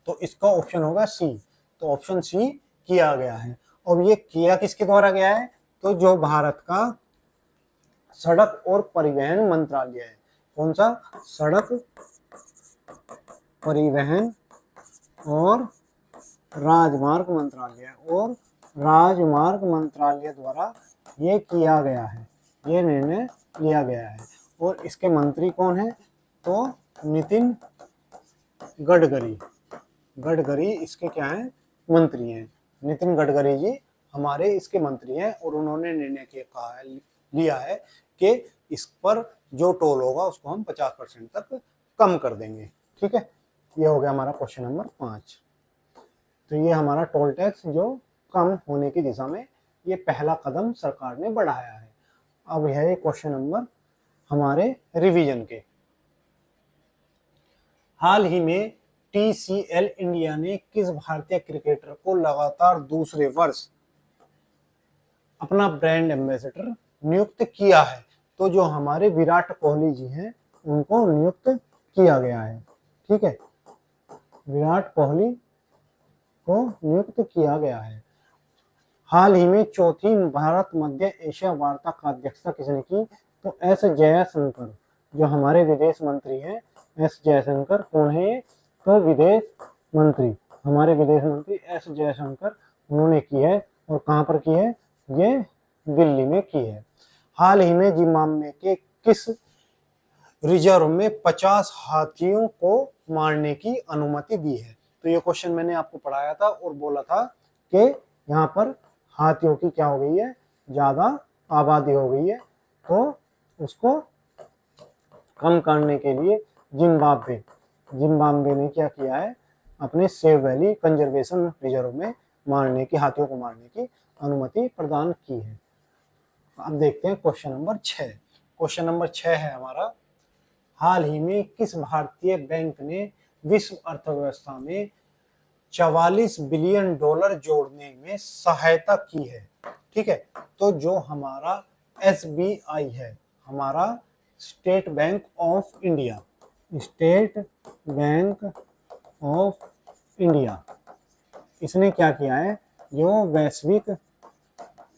तो इसका ऑप्शन होगा सी। तो ऑप्शन सी किया गया है। और ये किया किसके द्वारा गया है? तो जो भारत का सड़क और परिवहन मंत्रालय है। कौन सा? सड़क परिवहन और राजमार्ग मंत्रालय, और राजमार्ग मंत्रालय द्वारा ये किया गया है, ये निर्णय लिया गया है। और इसके मंत्री कौन है? तो नितिन गडकरी इसके क्या है? मंत्री हैं। नितिन गडकरी जी हमारे इसके मंत्री हैं और उन्होंने निर्णय लिया है कि इस पर जो टोल होगा उसको हम 50% तक कम कर देंगे। ठीक है, ये हो गया हमारा क्वेश्चन नंबर 5। तो ये हमारा टोल टैक्स जो कम होने की दिशा में ये पहला कदम सरकार ने बढ़ाया है। अब है क्वेश्चन नंबर हमारे रिवीजन के। हाल ही में TCL इंडिया ने किस भारतीय क्रिकेटर को लगातार दूसरे वर्ष अपना ब्रांड एम्बेसडर नियुक्त किया है? तो जो हमारे विराट कोहली जी हैं उनको नियुक्त किया गया है। ठीक है, विराट कोहली को नियुक्त किया गया है। हाल ही में चौथी भारत मध्य एशिया वार्ता का अध्यक्षता किसने की? तो एस जयशंकर, जो हमारे विदेश मंत्री हैं, एस जयशंकर। कौन है? तो विदेश मंत्री, हमारे विदेश मंत्री एस जयशंकर, उन्होंने की है। और कहाँ पर की है? ये दिल्ली में की है। हाल ही में जिम्बाब्वे के किस रिजर्व में 50 हाथियों को मारने की अनुमति दी है? तो ये क्वेश्चन मैंने आपको पढ़ाया था और बोला था कि यहाँ पर हाथियों की क्या हो गई है? ज्यादा आबादी हो गई है, तो उसको कम करने के लिए जिम्बाब्वे ने क्या किया है? अपने सेव वैली कंजर्वेशन रिजर्व में हाथियों को मारने की अनुमति प्रदान की है। अब देखते हैं क्वेश्चन नंबर 6। क्वेश्चन नंबर 6 है हमारा, हाल ही में किस भारतीय बैंक ने विश्व अर्थव्यवस्था में $44 बिलियन जोड़ने में सहायता की है? ठीक है, तो जो हमारा SBI है, हमारा स्टेट बैंक ऑफ इंडिया, इसने क्या किया है? जो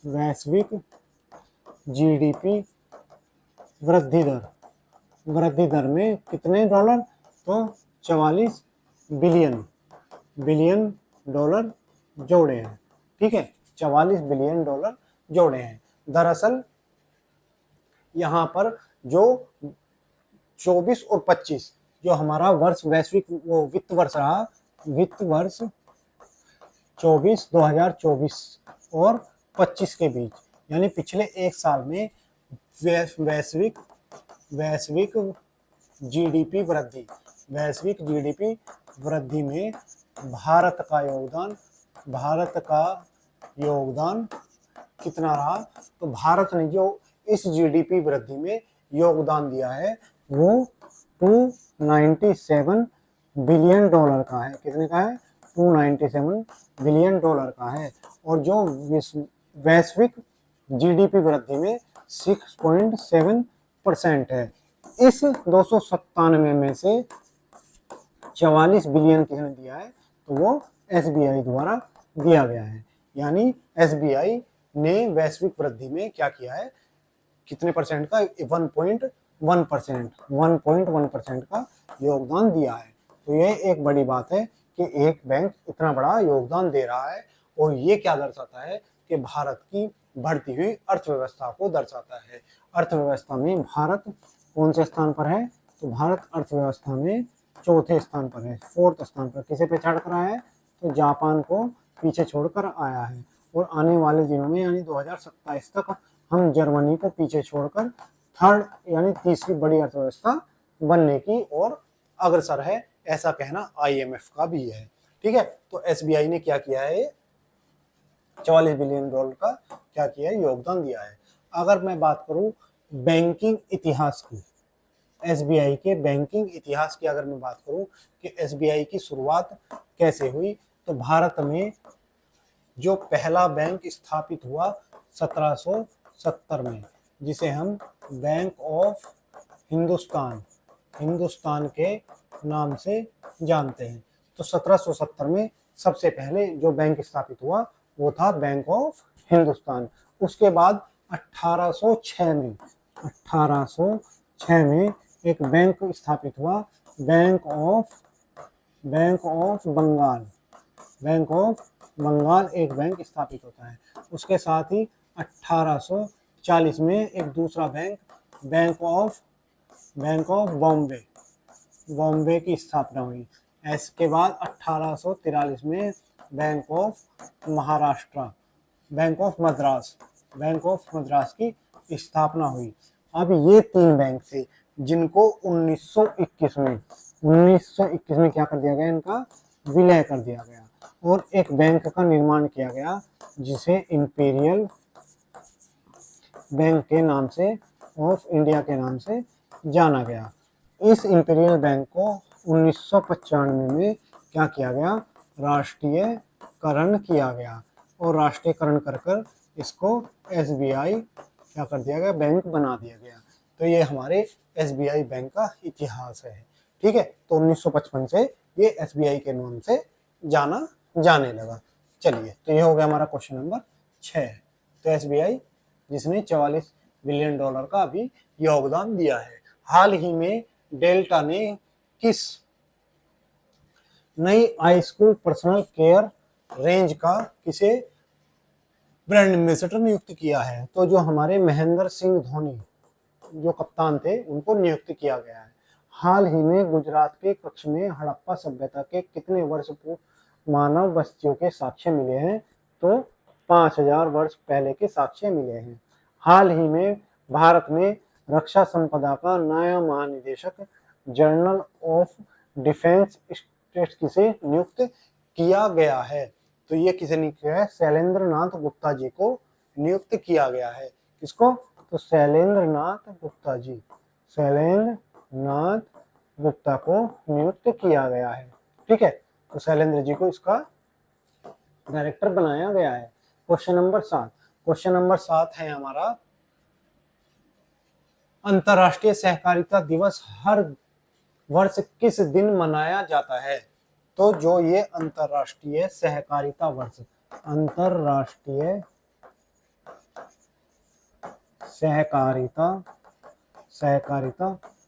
वैश्विक GDP वृद्धि दर वृद्धि दर में कितने डॉलर, तो 44 बिलियन डॉलर जोड़े हैं। ठीक है, 44 बिलियन डॉलर जोड़े हैं। दरअसल यहाँ पर जो 24 और 25 जो हमारा वर्ष वैश्विक वो वित्त वर्ष रहा, वित्त वर्ष 2024 और 25 के बीच, यानी पिछले एक साल में वैश्विक जीडीपी वृद्धि में भारत का योगदान कितना रहा, तो भारत ने जो इस जीडीपी वृद्धि में योगदान दिया है वो 297 बिलियन डॉलर का है। कितने का है, 297 बिलियन डॉलर का है। और जो वैश्विक जीडीपी वृद्धि में 6.7% है। इस 297 में से 44 बिलियन किसने दिया है, तो वो एसबीआई द्वारा दिया गया है। यानी एसबीआई ने वैश्विक वृद्धि में क्या किया है, कितने परसेंट का, 1.1% का योगदान दिया है। तो ये एक बड़ी बात है कि एक बैंक इतना बड़ा योगदान दे रहा है, और ये क्या दर्शाता है कि भारत की बढ़ती हुई अर्थव्यवस्था को दर्शाता है। अर्थव्यवस्था में भारत कौन से स्थान पर है, तो भारत अर्थव्यवस्था में चौथे स्थान पर है, 4th स्थान पर। किसे पे चढ़ कर आया है, तो जापान को पीछे छोड़कर आया है। और आने वाले दिनों में यानी 2027 तक हम जर्मनी को पीछे छोड़कर 3rd यानी तीसरी बड़ी अर्थव्यवस्था बनने की ओर अग्रसर है, ऐसा कहना आईएमएफ का भी है। ठीक है, तो एसबीआई ने क्या किया है, 44 बिलियन डॉलर का क्या किया है, योगदान दिया है। अगर मैं बात करूं बैंकिंग इतिहास की, एसबीआई के बैंकिंग इतिहास की अगर मैं बात करूं कि एसबीआई की शुरुआत कैसे हुई, तो भारत में जो पहला बैंक स्थापित हुआ 1770 में, जिसे हम बैंक ऑफ हिंदुस्तान के नाम से जानते हैं। तो 1770 में सबसे पहले जो बैंक स्थापित हुआ वो था बैंक ऑफ हिंदुस्तान। उसके बाद 1806 में एक बैंक स्थापित हुआ, बैंक ऑफ बंगाल एक बैंक स्थापित होता है। उसके साथ ही 1840 में एक दूसरा बैंक ऑफ बॉम्बे की स्थापना हुई। इसके बाद 1843 में बैंक ऑफ मद्रास की स्थापना हुई। अब ये 3 बैंक थे जिनको 1921 में क्या कर दिया गया, इनका विलय कर दिया गया और एक बैंक का निर्माण किया गया जिसे इंपीरियल बैंक के नाम से ऑफ इंडिया के नाम से जाना गया। इस इंपीरियल बैंक को 1995 में क्या किया गया, राष्ट्रीयकरण किया गया और राष्ट्रीयकरण कर इसको एसबीआई क्या कर दिया गया, बैंक बना दिया गया। तो ये हमारे एसबीआई बैंक का इतिहास है। ठीक है, तो 1955 से ये एसबीआई के नाम से जाना जाने लगा। चलिए, तो ये हो गया हमारा क्वेश्चन नंबर 6। तो एसबीआई जिसने 44 बिलियन डॉलर का अभी योगदान दिया है। हाल ही में डेल्टा ने किस नई high school personal care range का किसे ब्रांड एम्बेसडर नियुक्त किया है, तो जो हमारे महेंद्र सिंह धोनी जो कप्तान थे उनको नियुक्त किया गया है। हाल ही में गुजरात के कच्छ में हड़प्पा सभ्यता के कितने वर्ष पूर्व मानव बस्तियों के साक्ष्य मिले हैं, तो 5000 वर्ष पहले के साक्ष्य मिले हैं। हाल ही में भारत में रक्षा संपदा का नया महानिदेशक जर्नल ऑफ डिफेंस स्टेट किसे नियुक्त किया गया है, तो ये किसे नियुक्त किया है, शैलेंद्र नाथ गुप्ता जी को नियुक्त किया गया है। किसको, तो शैलेंद्र नाथ गुप्ता को नियुक्त किया गया है। ठीक है, तो शैलेंद्र जी को इसका डायरेक्टर बनाया गया है। क्वेश्चन नंबर 7 है हमारा, अंतरराष्ट्रीय सहकारिता दिवस हर वर्ष किस दिन मनाया जाता है, तो जो ये अंतरराष्ट्रीय सहकारिता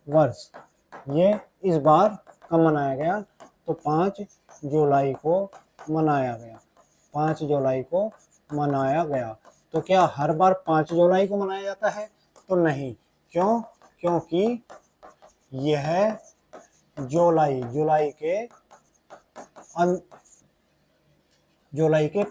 वर्ष ये इस बार कब मनाया गया? तो 5 जुलाई को मनाया गया। 5 जुलाई को मनाया गया। तो क्या हर बार 5 जुलाई को मनाया जाता है? तो नहीं। क्यों? क्योंकि यह जुलाई के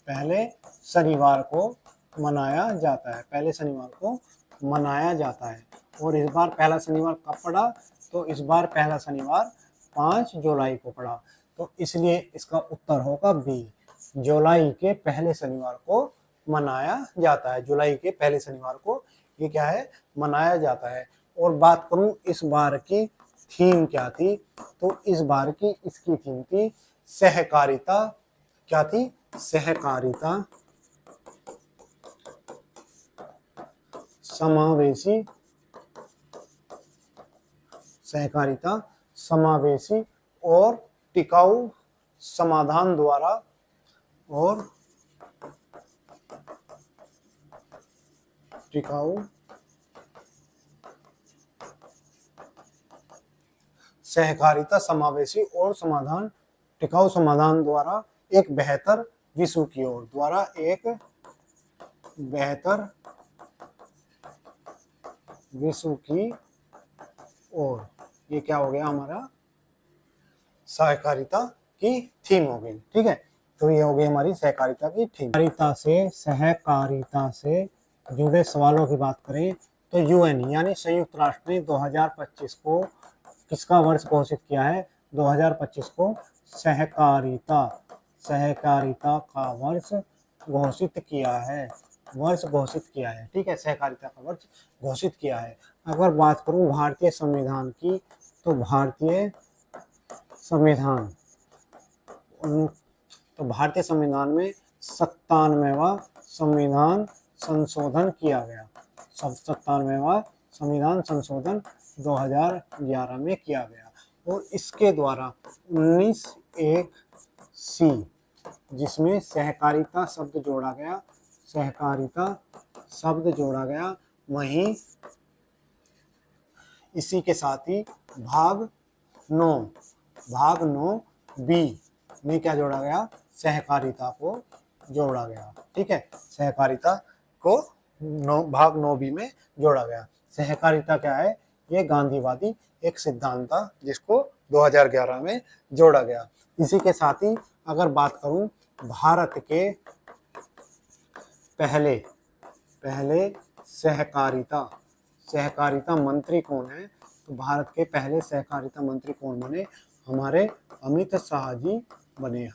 पहले शनिवार को मनाया जाता है। पहले शनिवार को मनाया जाता है। और इस बार पहला शनिवार कब पड़ा? तो इस बार पहला शनिवार 5 जुलाई को पड़ा। तो इसलिए इसका उत्तर होगा बी, जुलाई के पहले शनिवार को मनाया जाता है। जुलाई के पहले शनिवार को ये क्या है? मनाया जाता है। और बात करूं इस बार की थीम क्या थी? तो इस बार की इसकी थीम थी सहकारिता। क्या थी? सहकारिता समावेशी, सहकारिता समावेशी और टिकाऊ समाधान द्वारा सहकारिता समावेशी और टिकाऊ समाधान द्वारा एक बेहतर विश्व की ओर, ये क्या हो गया? हमारा सहकारिता की थीम हो गई। ठीक है, तो ये हो गई हमारी सहकारिता की थीम। सहकारिता से जुड़े सवालों की बात करें तो यूएन यानी संयुक्त राष्ट्र ने 2025 को किसका वर्ष घोषित किया है? 2025 को सहकारिता का वर्ष घोषित किया है। ठीक है, सहकारिता का वर्ष घोषित किया है। अगर बात करूं भारतीय संविधान की, तो भारतीय संविधान में 97वां संविधान संशोधन किया गया। 97वां संविधान संशोधन 2011 में किया गया। और इसके द्वारा 19(1)(c) जिसमें सहकारिता शब्द जोड़ा गया, वहीं इसी के साथ ही भाग 9(b) में क्या जोड़ा गया? सहकारिता को जोड़ा गया। ठीक है, सहकारिता को भाग 9(b) में जोड़ा गया। सहकारिता क्या है? ये गांधीवादी एक सिद्धांत था जिसको 2011 में जोड़ा गया। इसी के साथ ही अगर बात करूं भारत के पहले सहकारिता मंत्री कौन है? तो भारत के पहले सहकारिता मंत्री कौन बने? हमारे अमित शाह जी बने।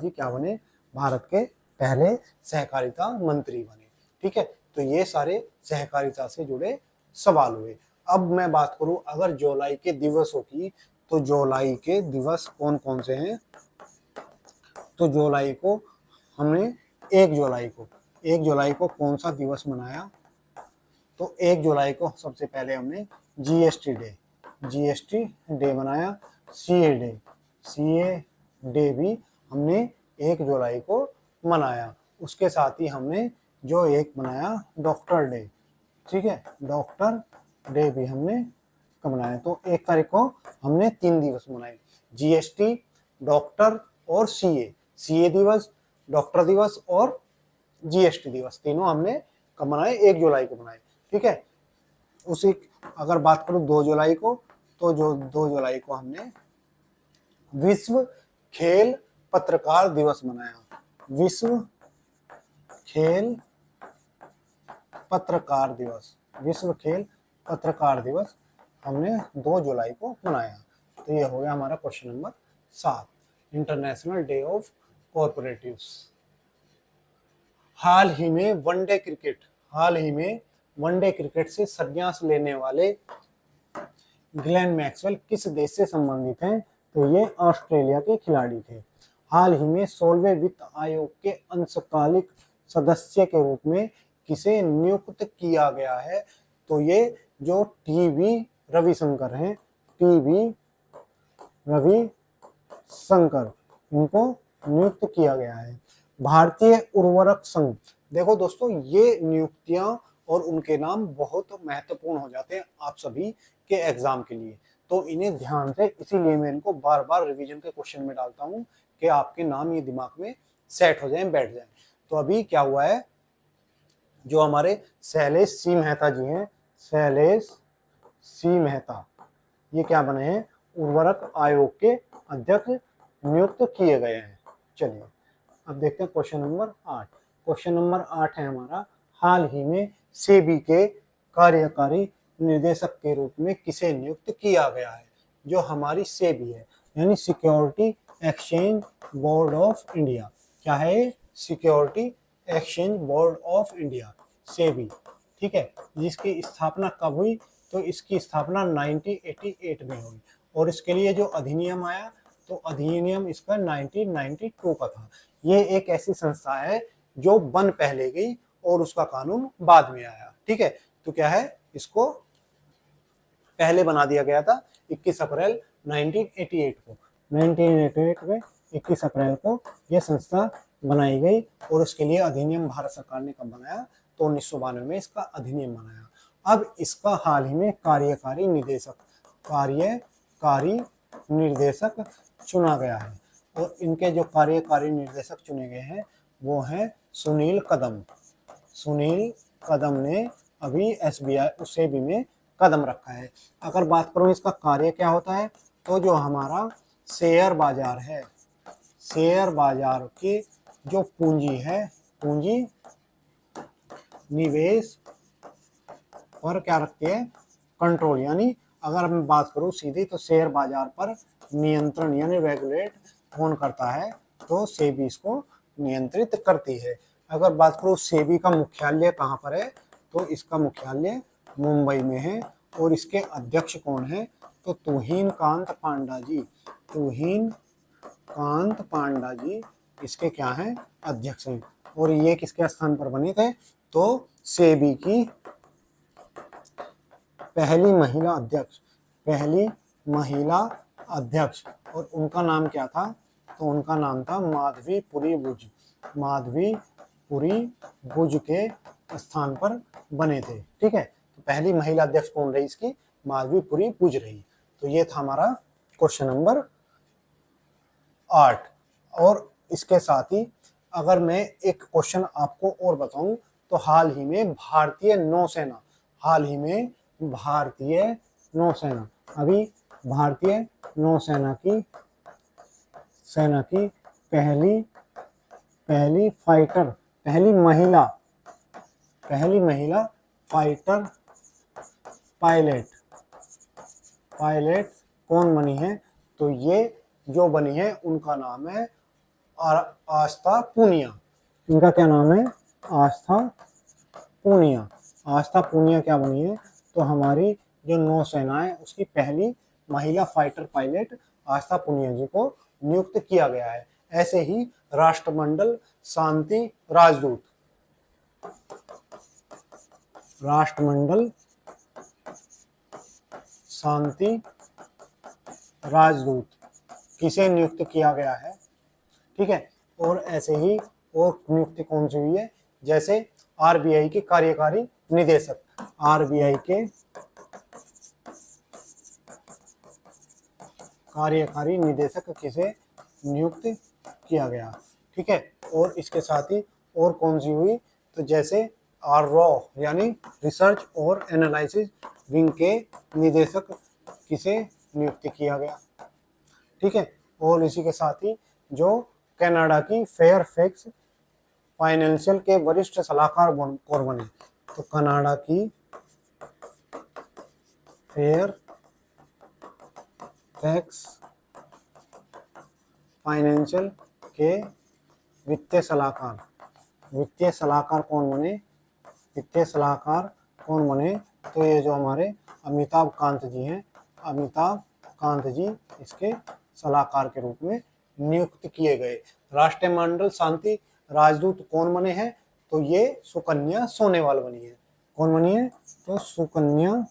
क्या बने? भारत के पहले सहकारिता मंत्री बने। ठीक है, तो ये सारे सहकारिता से जुड़े सवाल हुए। अब मैं बात करूं अगर जुलाई के दिवसों की, तो जुलाई के दिवस कौन कौन से हैं? तो जुलाई को हमने 1 जुलाई को कौन सा दिवस मनाया? तो 1 जुलाई को सबसे पहले हमने जीएसटी डे मनाया। सीए डे भी हमने 1 जुलाई को मनाया। उसके साथ ही हमने जो एक मनाया डॉक्टर डे। ठीक है, डॉक्टर डे भी हमने कब मनाया? तो 1 तारीख को हमने 3 दिवस मनाए, जीएसटी, डॉक्टर और सीए दिवस, डॉक्टर दिवस और जीएसटी दिवस, तीनों हमने कब मनाए? 1 जुलाई को मनाए। ठीक है, उसी अगर बात करूं 2 जुलाई को, तो जो 2 जुलाई को हमने विश्व खेल पत्रकार दिवस मनाया। विश्व खेल पत्रकार दिवस हमने 2 जुलाई को मनाया। तो ये हो गया हमारा question number 7, international day of cooperatives. हाल ही में वनडे क्रिकेट से संन्यास लेने वाले ग्लेन मैक्सवेल किस देश से संबंधित हैं? तो ये ऑस्ट्रेलिया के खिलाड़ी थे। हाल ही में 16वें वित्त आयोग के अंशकालिक सदस्य के रूप में किसे नियुक्त किया गया है? तो ये जो टीवी रविशंकर हैं, इनको नियुक्त किया गया है। भारतीय उर्वरक संघ, देखो दोस्तों, ये नियुक्तियां और उनके नाम बहुत महत्वपूर्ण हो जाते हैं आप सभी के एग्जाम के लिए। तो इन्हें ध्यान से, इसीलिए मैं इनको बार बार रिवीजन के क्वेश्चन में डालता हूँ कि आपके नाम ये दिमाग में सेट हो जाए, बैठ जाए। तो अभी क्या हुआ है, जो हमारे शैलेश सी मेहता जी हैं, शैलेश सी मेहता, ये क्या बने हैं, उर्वरक आयोग के अध्यक्ष नियुक्त किए गए हैं। चलिए अब देखते हैं क्वेश्चन नंबर 8। क्वेश्चन नंबर 8 है हमारा, हाल ही में सेबी के कार्यकारी निर्देशक के रूप में किसे नियुक्त किया गया है। जो हमारी सेबी है, यानी security exchange board of India. क्या है, security exchange board of India, SEBI, ठीक है। जिसकी स्थापना कब हुई, तो इसकी स्थापना 1988 में हुई। और इसके लिए जो अधिनियम आया, तो अधिनियम इसका 1992 का था। ये एक ऐसी संस्था है जो बन पहले गई और उसका कानून बाद में आया, ठीक है। तो क्या है, इसको पहले बना दिया गया था 21 अप्रैल 1988 को। 1988 में 21 अप्रैल को यह संस्था बनाई गई और उसके लिए अधिनियम भारत सरकार ने कब बनाया, तो 1992 में इसका अधिनियम बनाया। अब इसका हाल ही में कार्यकारी निर्देशक चुना गया है। और इनके जो कार्यकारी निर्देशक चुने गए हैं वो हैं सुनील कदम। सुनील कदम ने अभी SBI सेबी में कदम रखा है। अगर बात करूं इसका कार्य क्या होता है, तो जो हमारा शेयर बाजार है, शेयर बाजार की जो पूंजी है, पूंजी निवेश पर क्या रखती है, कंट्रोल। यानी अगर मैं बात करूं सीधी, तो शेयर बाजार पर नियंत्रण यानी रेगुलेट कौन करता है, तो सेबी इसको नियंत्रित करती है। अगर बात करूं सेबी का मुख्यालय कहाँ पर है, तो इसका मुख्यालय मुंबई में है। और इसके अध्यक्ष कौन है, तो तुहिन कांत पांडा जी। तुहिन कांत पांडा जी इसके क्या हैं, अध्यक्ष हैं। और ये किसके स्थान पर बने थे, तो सेबी की पहली महिला अध्यक्ष। और उनका नाम क्या था, तो उनका नाम था माधवीपुरी बुज। माधवीपुरी बुज के स्थान पर बने थे, ठीक है। तो पहली महिला अध्यक्ष कौन रही इसकी, माधवीपुरी बुज रही। तो ये था हमारा क्वेश्चन नंबर 8। और इसके साथ ही अगर मैं एक क्वेश्चन आपको और बताऊं, तो हाल ही में भारतीय नौसेना अभी भारतीय नौसेना की पहली महिला फाइटर पायलट कौन बनी है, तो ये जो बनी है उनका नाम है आस्था पूनिया। इनका क्या नाम है, आस्था पूनिया क्या बनी है, तो हमारी जो नौसेना है उसकी पहली महिला फाइटर पायलट आस्था पूनिया जी को नियुक्त किया गया है। ऐसे ही राष्ट्रमंडल शांति राजदूत किसे नियुक्त किया गया है, ठीक है। और ऐसे ही और नियुक्ति कौन सी हुई है, जैसे RBI के कार्यकारी निदेशक, RBI के कार्यकारी निदेशक किसे नियुक्त किया गया, ठीक है। और इसके साथ ही और कौन सी हुई, तो जैसे RRO यानी रिसर्च और एनालिसिस विंग के निदेशक किसे नियुक्त किया गया, ठीक है। और इसी के साथ ही जो कनाडा की फेयरफैक्स फाइनेंशियल के वरिष्ठ सलाहकार कौन बने, तो कनाडा की फेयरफैक्स फाइनेंशियल के वित्तीय सलाहकार कौन बने, तो ये जो हमारे अमिताभ कांत जी इसके सलाहकार के रूप में नियुक्त किए गए। राष्ट्रमंडल शांति राजदूत कौन बने हैं, तो ये सुकन्या सोनेवाल बनी है। कौन बनी है, तो सुकन्या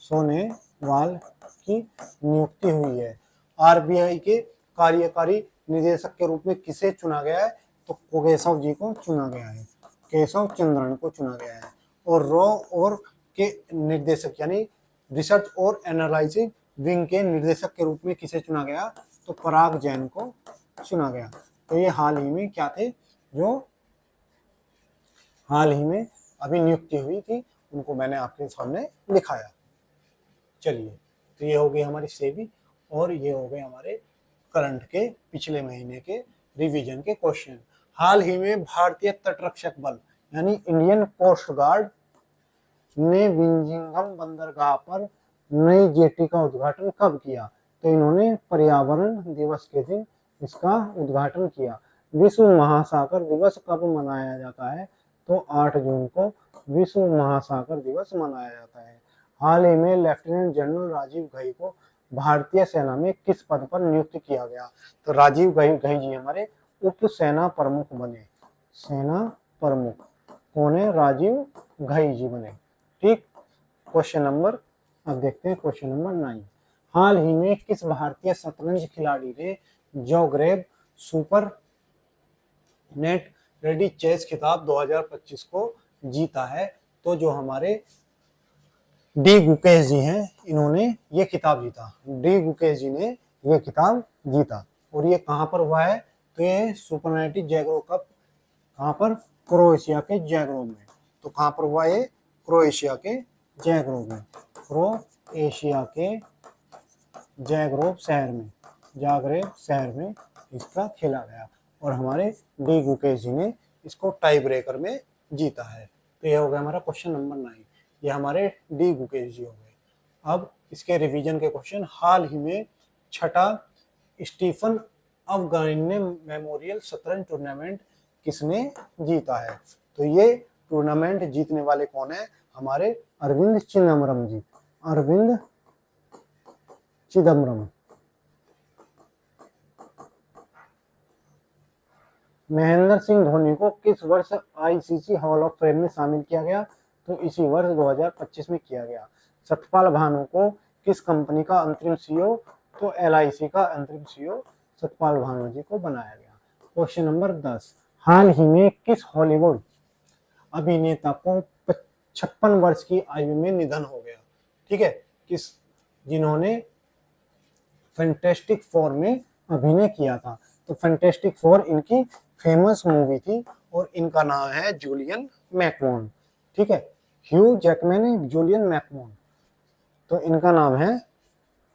सोनेवाल की नियुक्ति हुई है। RBI के कार्यकारी निदेशक के रूप में किसे चुना गया है, तो कोगेशव जी को चुना गया है। केशव चंद्रन को चुना गया है। और रॉ और के निर्देशक यानी रिसर्च और एनालिसिस विंग के निर्देशक के रूप में किसे चुना गया, तो पराग जैन को चुना गया। तो ये हाल ही में क्या थे, जो हाल ही में अभी नियुक्ति हुई थी, उनको मैंने आपके सामने दिखाया। चलिए, तो ये हो गई हमारी सेवी और ये हो गए हमारे करंट के पिछले महीने के रिवीजन के क्वेश्चन। हाल ही में भारतीय तटरक्षक बल यानी इंडियन कोस्ट गार्ड ने विंजिंगम बंदरगाह पर नई जेटी का उद्घाटन कब किया, तो इन्होंने पर्यावरण दिवस के दिन इसका उद्घाटन किया। विश्व महासागर दिवस कब मनाया जाता है, तो 8 जून को विश्व महासागर दिवस मनाया जाता है। हाल ही में लेफ्टिनेंट जनरल राजीव घई को भारतीय सेना में किस पद पर नियुक्त किया गया, तो राजीव घई जी हमारे उप सेना प्रमुख बने। सेना प्रमुख कौन है, राजीव घई जी बने। ठीक, क्वेश्चन नंबर, अब देखते हैं क्वेश्चन नंबर 9। हाल ही में किस भारतीय शतरंज खिलाड़ी ने जोग्रेब सुपर नेट रेडी चेस खिताब 2025 को जीता है, तो जो हमारे डी गुकेश जी हैं, इन्होंने ये खिताब जीता। डी गुकेश जी ने ये खिताब जीता। और ये कहाँ पर हुआ है, तो ये सुपरनेटी जैग्रो कप कहाँ पर, क्रोएशिया के जैग्रेब में। तो कहाँ पर हुआ ये, क्रोएशिया के जैग्रेब में, क्रोएशिया के जैग्रेब शहर में इसका खेला गया। और हमारे डी गुकेश जी ने इसको टाई ब्रेकर में जीता है। तो ये हो गया हमारा क्वेश्चन नंबर 9। ये हमारे डी गुकेश जी हो गए। अब इसके रिवीजन के क्वेश्चन। हाल ही में छठा स्टीफन अफगानी मेमोरियल शतरंज टूर्नामेंट किसने जीता है, तो ये टूर्नामेंट जीतने वाले कौन है, हमारे अरविंद चिदम्बरम जी। अरविंद चिदम्बरम। महेंद्र सिंह धोनी को किस वर्ष आईसीसी हॉल ऑफ फेम में शामिल किया गया, तो इसी वर्ष 2025 में किया गया। सतपाल भानु को किस कंपनी का अंतरिम सीईओ, तो एलआईसी का अंतरिम सीईओ सतपाल भानु जी को बनाया गया। Question number 10। हाल ही में किस हॉलीवुड अभिनेता को 56 वर्ष की आयु में निधन हो गया, ठीक है, किस, जिन्होंने फैंटास्टिक फोर में अभिनय किया था। तो फैंटास्टिक फोर इनकी फेमस मूवी थी और इनका नाम है जूलियन मैकमोहन। ठीक है, ह्यू जैकमैन, जूलियन मैकमोहन, तो इनका नाम है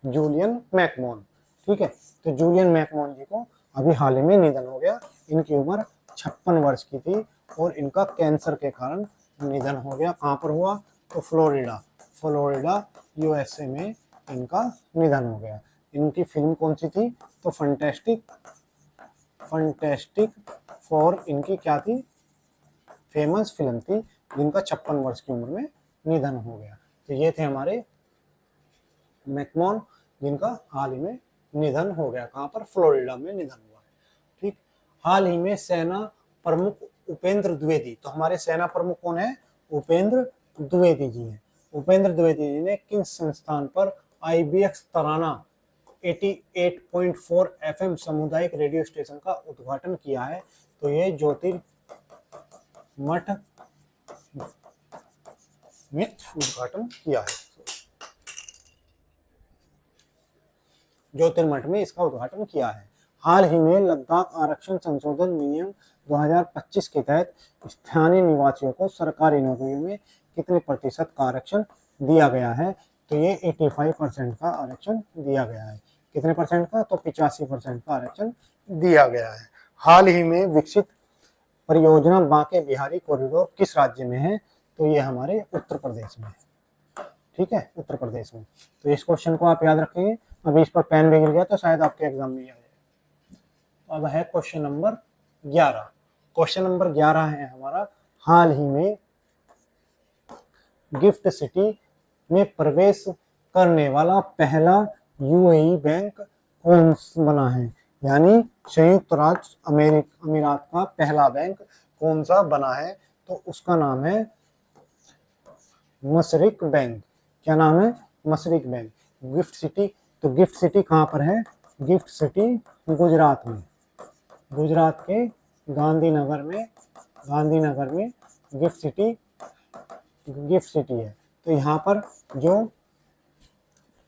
जूलियन मैकमोहन। ठीक है, तो जूलियन मैकमोहन जी को अभी हाल ही में निधन हो गया। इनकी उम्र 56 वर्ष की थी और इनका कैंसर के कारण निधन हो गया। कहाँ पर हुआ, तो फ्लोरिडा यूएसए में इनका निधन हो गया। इनकी फिल्म कौन सी थी, तो फैंटास्टिक फोर इनकी क्या थी, फेमस फिल्म थी, जिनका 56 वर्ष की उम्र में निधन हो गया। तो ये थे हमारे मैकमोहन, जिनका हाल ही में निधन हो गया। कहाँ पर, फ्लोरिडा में निधन हुआ है। ठीक, हाल ही में सेना प्रमुख उपेंद्र द्विवेदी, तो हमारे सेना प्रमुख कौन है, उपेंद्र द्विवेदी जी हैं। उपेंद्र द्विवेदी जी ने किस संस्थान पर आईबीएक्स तराना 88.4 एफएम सामुदायिक रेडियो स्टेशन का उद्घाटन किया है, तो ये ज्योतिर्मठ में उद्घाटन किया है। ज्योतिर्मठ में इसका उद्घाटन किया है। हाल ही में लद्दाख आरक्षण संशोधन विनियम 2025 के तहत स्थानीय निवासियों को सरकारी नौकरियों में कितने प्रतिशत का आरक्षण दिया गया है, तो ये 85% का आरक्षण दिया गया है। कितने परसेंट का, तो 85% का आरक्षण दिया गया है। हाल ही में विकसित परियोजना बांके बिहारी कॉरिडोर किस राज्य में है, तो ये हमारे उत्तर प्रदेश में है। ठीक है, उत्तर प्रदेश में। तो इस क्वेश्चन को आप याद रखेंगे। अभी इस पर पेन भी गिर गया तो शायद आपके एग्जाम में आ जाए। अब है क्वेश्चन नंबर 11। क्वेश्चन नंबर 11 है हमारा, हाल ही में गिफ्ट सिटी में प्रवेश करने वाला पहला यूएई बैंक कौन बना है, यानी संयुक्त राज्य अमीरात का पहला बैंक कौन सा बना है, तो उसका नाम है मशरिक बैंक। क्या नाम है, मशरिक बैंक। गिफ्ट सिटी, तो गिफ्ट सिटी कहाँ पर है, गिफ्ट सिटी गुजरात में, गुजरात के गांधीनगर में गिफ्ट सिटी है। तो यहाँ पर जो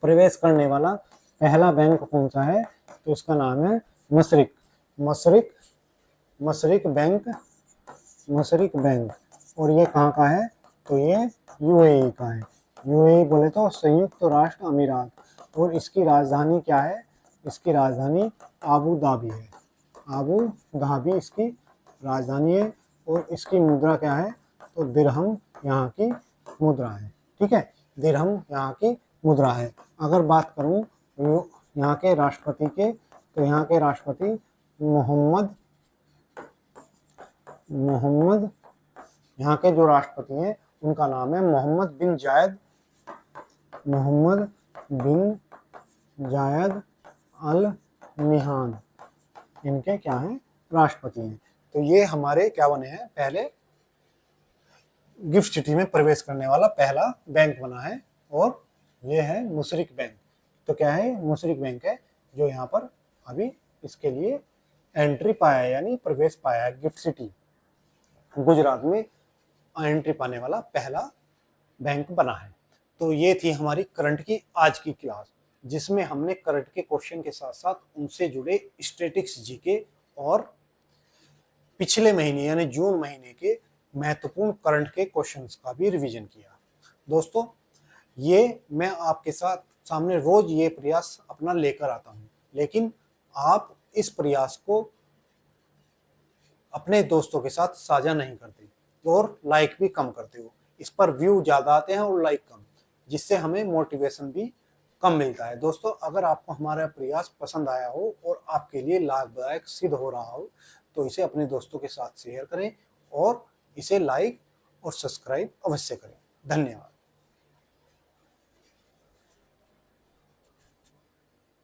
प्रवेश करने वाला पहला बैंक कौन सा है, तो इसका नाम है मशरिक बैंक। और ये कहाँ का है, तो ये यूएई का है। यूएई बोले तो संयुक्त राष्ट्र अमीरात। और इसकी राजधानी क्या है, इसकी राजधानी आबू धाबी है। आबू धाबी इसकी राजधानी है। और इसकी मुद्रा क्या है, तो दिरहम यहाँ की मुद्रा है। ठीक है, दिरहम यहाँ की मुद्रा है। अगर बात करूँ यहाँ के राष्ट्रपति के, तो यहाँ के राष्ट्रपति मोहम्मद यहाँ के जो राष्ट्रपति हैं उनका नाम है मोहम्मद बिन जायद अल निहान। इनके क्या हैं, राष्ट्रपति हैं। तो ये हमारे क्या बने हैं, पहले गिफ्ट सिटी में प्रवेश करने वाला पहला बैंक बना है। और ये है मुशरिक बैंक। तो क्या है, मुशरिक बैंक है जो यहाँ पर अभी इसके लिए एंट्री पाया है, यानी प्रवेश पाया है। गिफ्ट सिटी गुजरात में एंट्री पाने वाला पहला बैंक बना है। तो ये थी हमारी करंट की आज की क्लास, जिसमें हमने करंट के क्वेश्चन के साथ साथ उनसे जुड़े स्टैटिक्स जीके और पिछले महीने यानी जून महीने के महत्वपूर्ण करंट के क्वेश्चंस का भी रिवीजन किया। दोस्तों, ये मैं आपके साथ सामने रोज ये प्रयास अपना लेकर आता हूँ, लेकिन आप इस प्रयास को अपने दोस्तों के साथ साझा नहीं करते और लाइक भी कम करते हो। इस पर व्यू ज़्यादा आते हैं और लाइक कम, जिससे हमें मोटिवेशन भी कम मिलता है। दोस्तों, अगर आपको हमारा प्रयास पसंद आया हो और आपके लिए लाभदायक सिद्ध हो रहा हो, तो इसे अपने दोस्तों के साथ शेयर करें और इसे लाइक और सब्सक्राइब अवश्य करें। धन्यवाद।